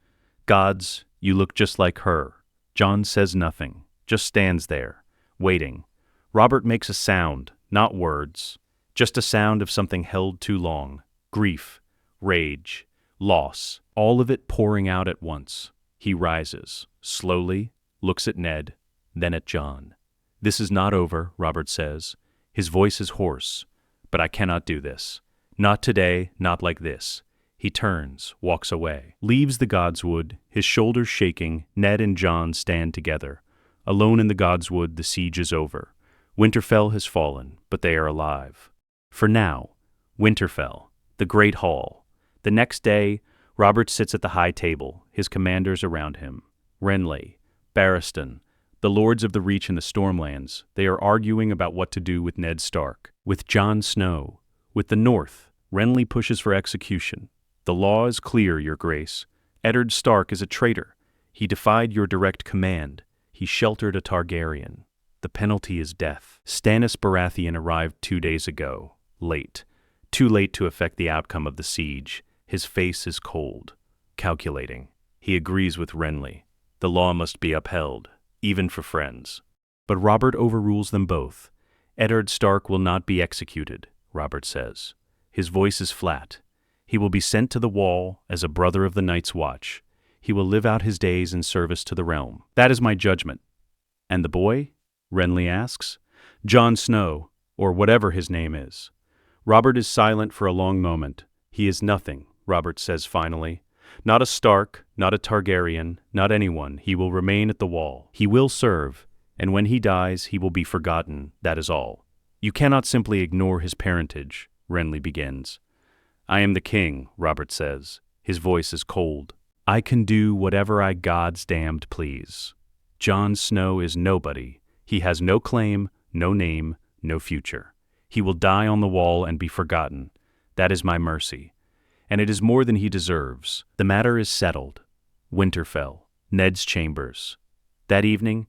Gods, you look just like her. Jon says nothing, just stands there, waiting. Robert makes a sound, not words, just a sound of something held too long. Grief, rage. Loss, all of it pouring out at once. He rises, slowly, looks at Ned, then at Jon. "This is not over," Robert says. His voice is hoarse. "But I cannot do this. Not today, not like this." He turns, walks away, leaves the godswood, his shoulders shaking. Ned and Jon stand together. Alone in the godswood, the siege is over. Winterfell has fallen, but they are alive. For now, Winterfell, the great hall. The next day, Robert sits at the high table, his commanders around him. Renly, Barristan, the lords of the Reach and the Stormlands, they are arguing about what to do with Ned Stark, with Jon Snow, with the North. Renly pushes for execution. "The law is clear, your grace. Eddard Stark is a traitor. He defied your direct command. He sheltered a Targaryen. The penalty is death." Stannis Baratheon arrived 2 days ago, late. Too late to affect the outcome of the siege. His face is cold, calculating. He agrees with Renly. The law must be upheld, even for friends. But Robert overrules them both. "Eddard Stark will not be executed," Robert says. His voice is flat. "He will be sent to the wall as a brother of the Night's Watch. He will live out his days in service to the realm. That is my judgment." "And the boy?" Renly asks. "Jon Snow, or whatever his name is." Robert is silent for a long moment. "He is nothing," Robert says finally. "Not a Stark, not a Targaryen, not anyone. He will remain at the wall. He will serve, and when he dies, he will be forgotten. That is all." "You cannot simply ignore his parentage," Renly begins. "I am the king," Robert says. His voice is cold. "I can do whatever I God's damned please. Jon Snow is nobody. He has no claim, no name, no future. He will die on the wall and be forgotten. That is my mercy. And it is more than he deserves. The matter is settled. Winterfell, Ned's chambers." That evening,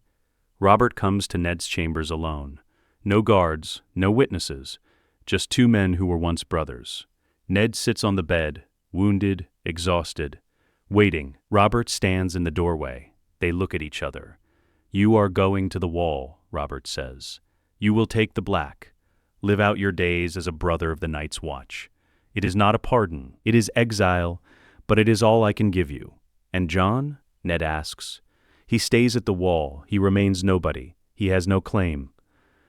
Robert comes to Ned's chambers alone. No guards, no witnesses, just 2 men who were once brothers. Ned sits on the bed, wounded, exhausted, waiting. Robert stands in the doorway. They look at each other. "You are going to the wall," Robert says. "You will take the black. Live out your days as a brother of the Night's Watch. It is not a pardon. It is exile, but it is all I can give you." "And Jon?" Ned asks. "He stays at the wall. He remains nobody. He has no claim.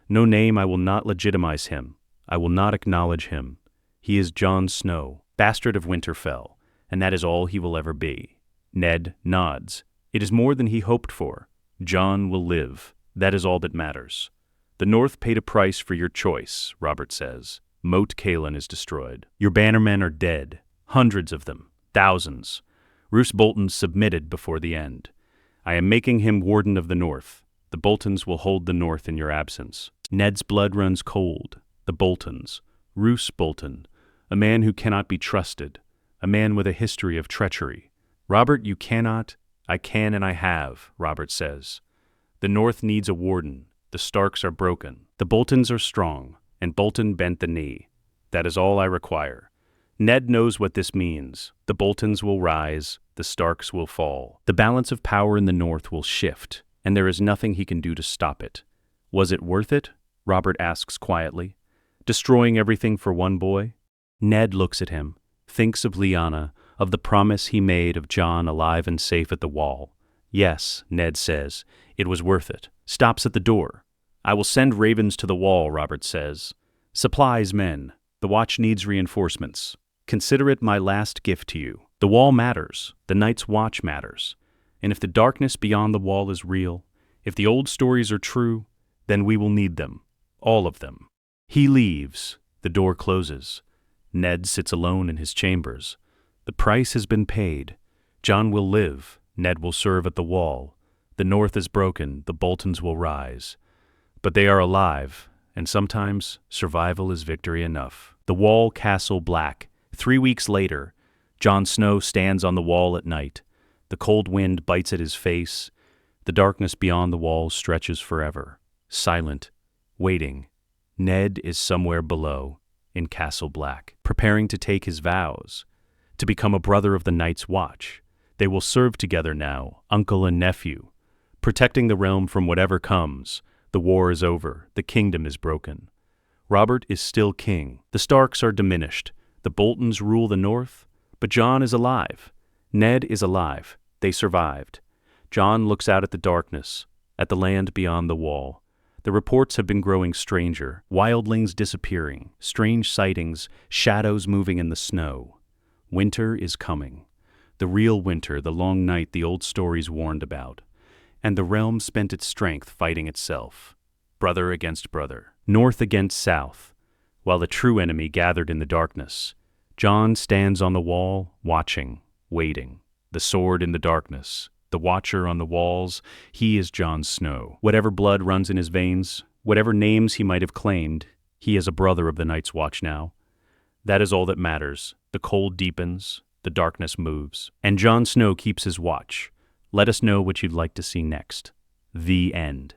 No name. I will not legitimize him. I will not acknowledge him. He is Jon Snow, bastard of Winterfell, and that is all he will ever be." Ned nods. "It is more than he hoped for. Jon will live. That is all that matters." "The North paid a price for your choice," Robert says. "Moat Cailin is destroyed. Your bannermen are dead. Hundreds of them. Thousands. Roose Bolton submitted before the end. I am making him Warden of the North. The Boltons will hold the North in your absence." Ned's blood runs cold. The Boltons. Roose Bolton. A man who cannot be trusted. A man with a history of treachery. "Robert, you cannot." "I can and I have," Robert says. "The North needs a warden. The Starks are broken. The Boltons are strong, and Bolton bent the knee. That is all I require. Ned knows what this means. The Boltons will rise, the Starks will fall. The balance of power in the North will shift, and there is nothing he can do to stop it." "Was it worth it?" Robert asks quietly. "Destroying everything for one boy?" Ned looks at him, thinks of Lyanna, of the promise he made of Jon alive and safe at the wall. "Yes," Ned says, "it was worth it." Stops at the door. "I will send ravens to the wall," Robert says. "Supplies men. The watch needs reinforcements. Consider it my last gift to you. The wall matters. The Night's Watch matters. And if the darkness beyond the wall is real, if the old stories are true, then we will need them. All of them." He leaves. The door closes. Ned sits alone in his chambers. The price has been paid. Jon will live. Ned will serve at the wall. The North is broken. The Boltons will rise. But they are alive, and sometimes survival is victory enough. The wall castle black. 3 weeks later, Jon Snow stands on the wall at night. The cold wind bites at his face. The darkness beyond the wall stretches forever. Silent, waiting. Ned is somewhere below, in Castle Black, preparing to take his vows, to become a brother of the Night's Watch. They will serve together now, uncle and nephew, protecting the realm from whatever comes. The war is over. The kingdom is broken. Robert is still king. The Starks are diminished. The Boltons rule the North, But Jon is alive. Ned is alive. They survived. Jon looks out at the darkness, at the land beyond the wall. The reports have been growing stranger, wildlings disappearing, strange sightings, shadows moving in the snow. Winter is coming. The real winter, the long night the old stories warned about. And the realm spent its strength fighting itself. Brother against brother, north against south, while the true enemy gathered in the darkness. Jon stands on the wall, watching, waiting. The sword in the darkness, the watcher on the walls, he is Jon Snow. Whatever blood runs in his veins, whatever names he might have claimed, he is a brother of the Night's Watch now. That is all that matters. The cold deepens, the darkness moves, and Jon Snow keeps his watch. Let us know what you'd like to see next. The end.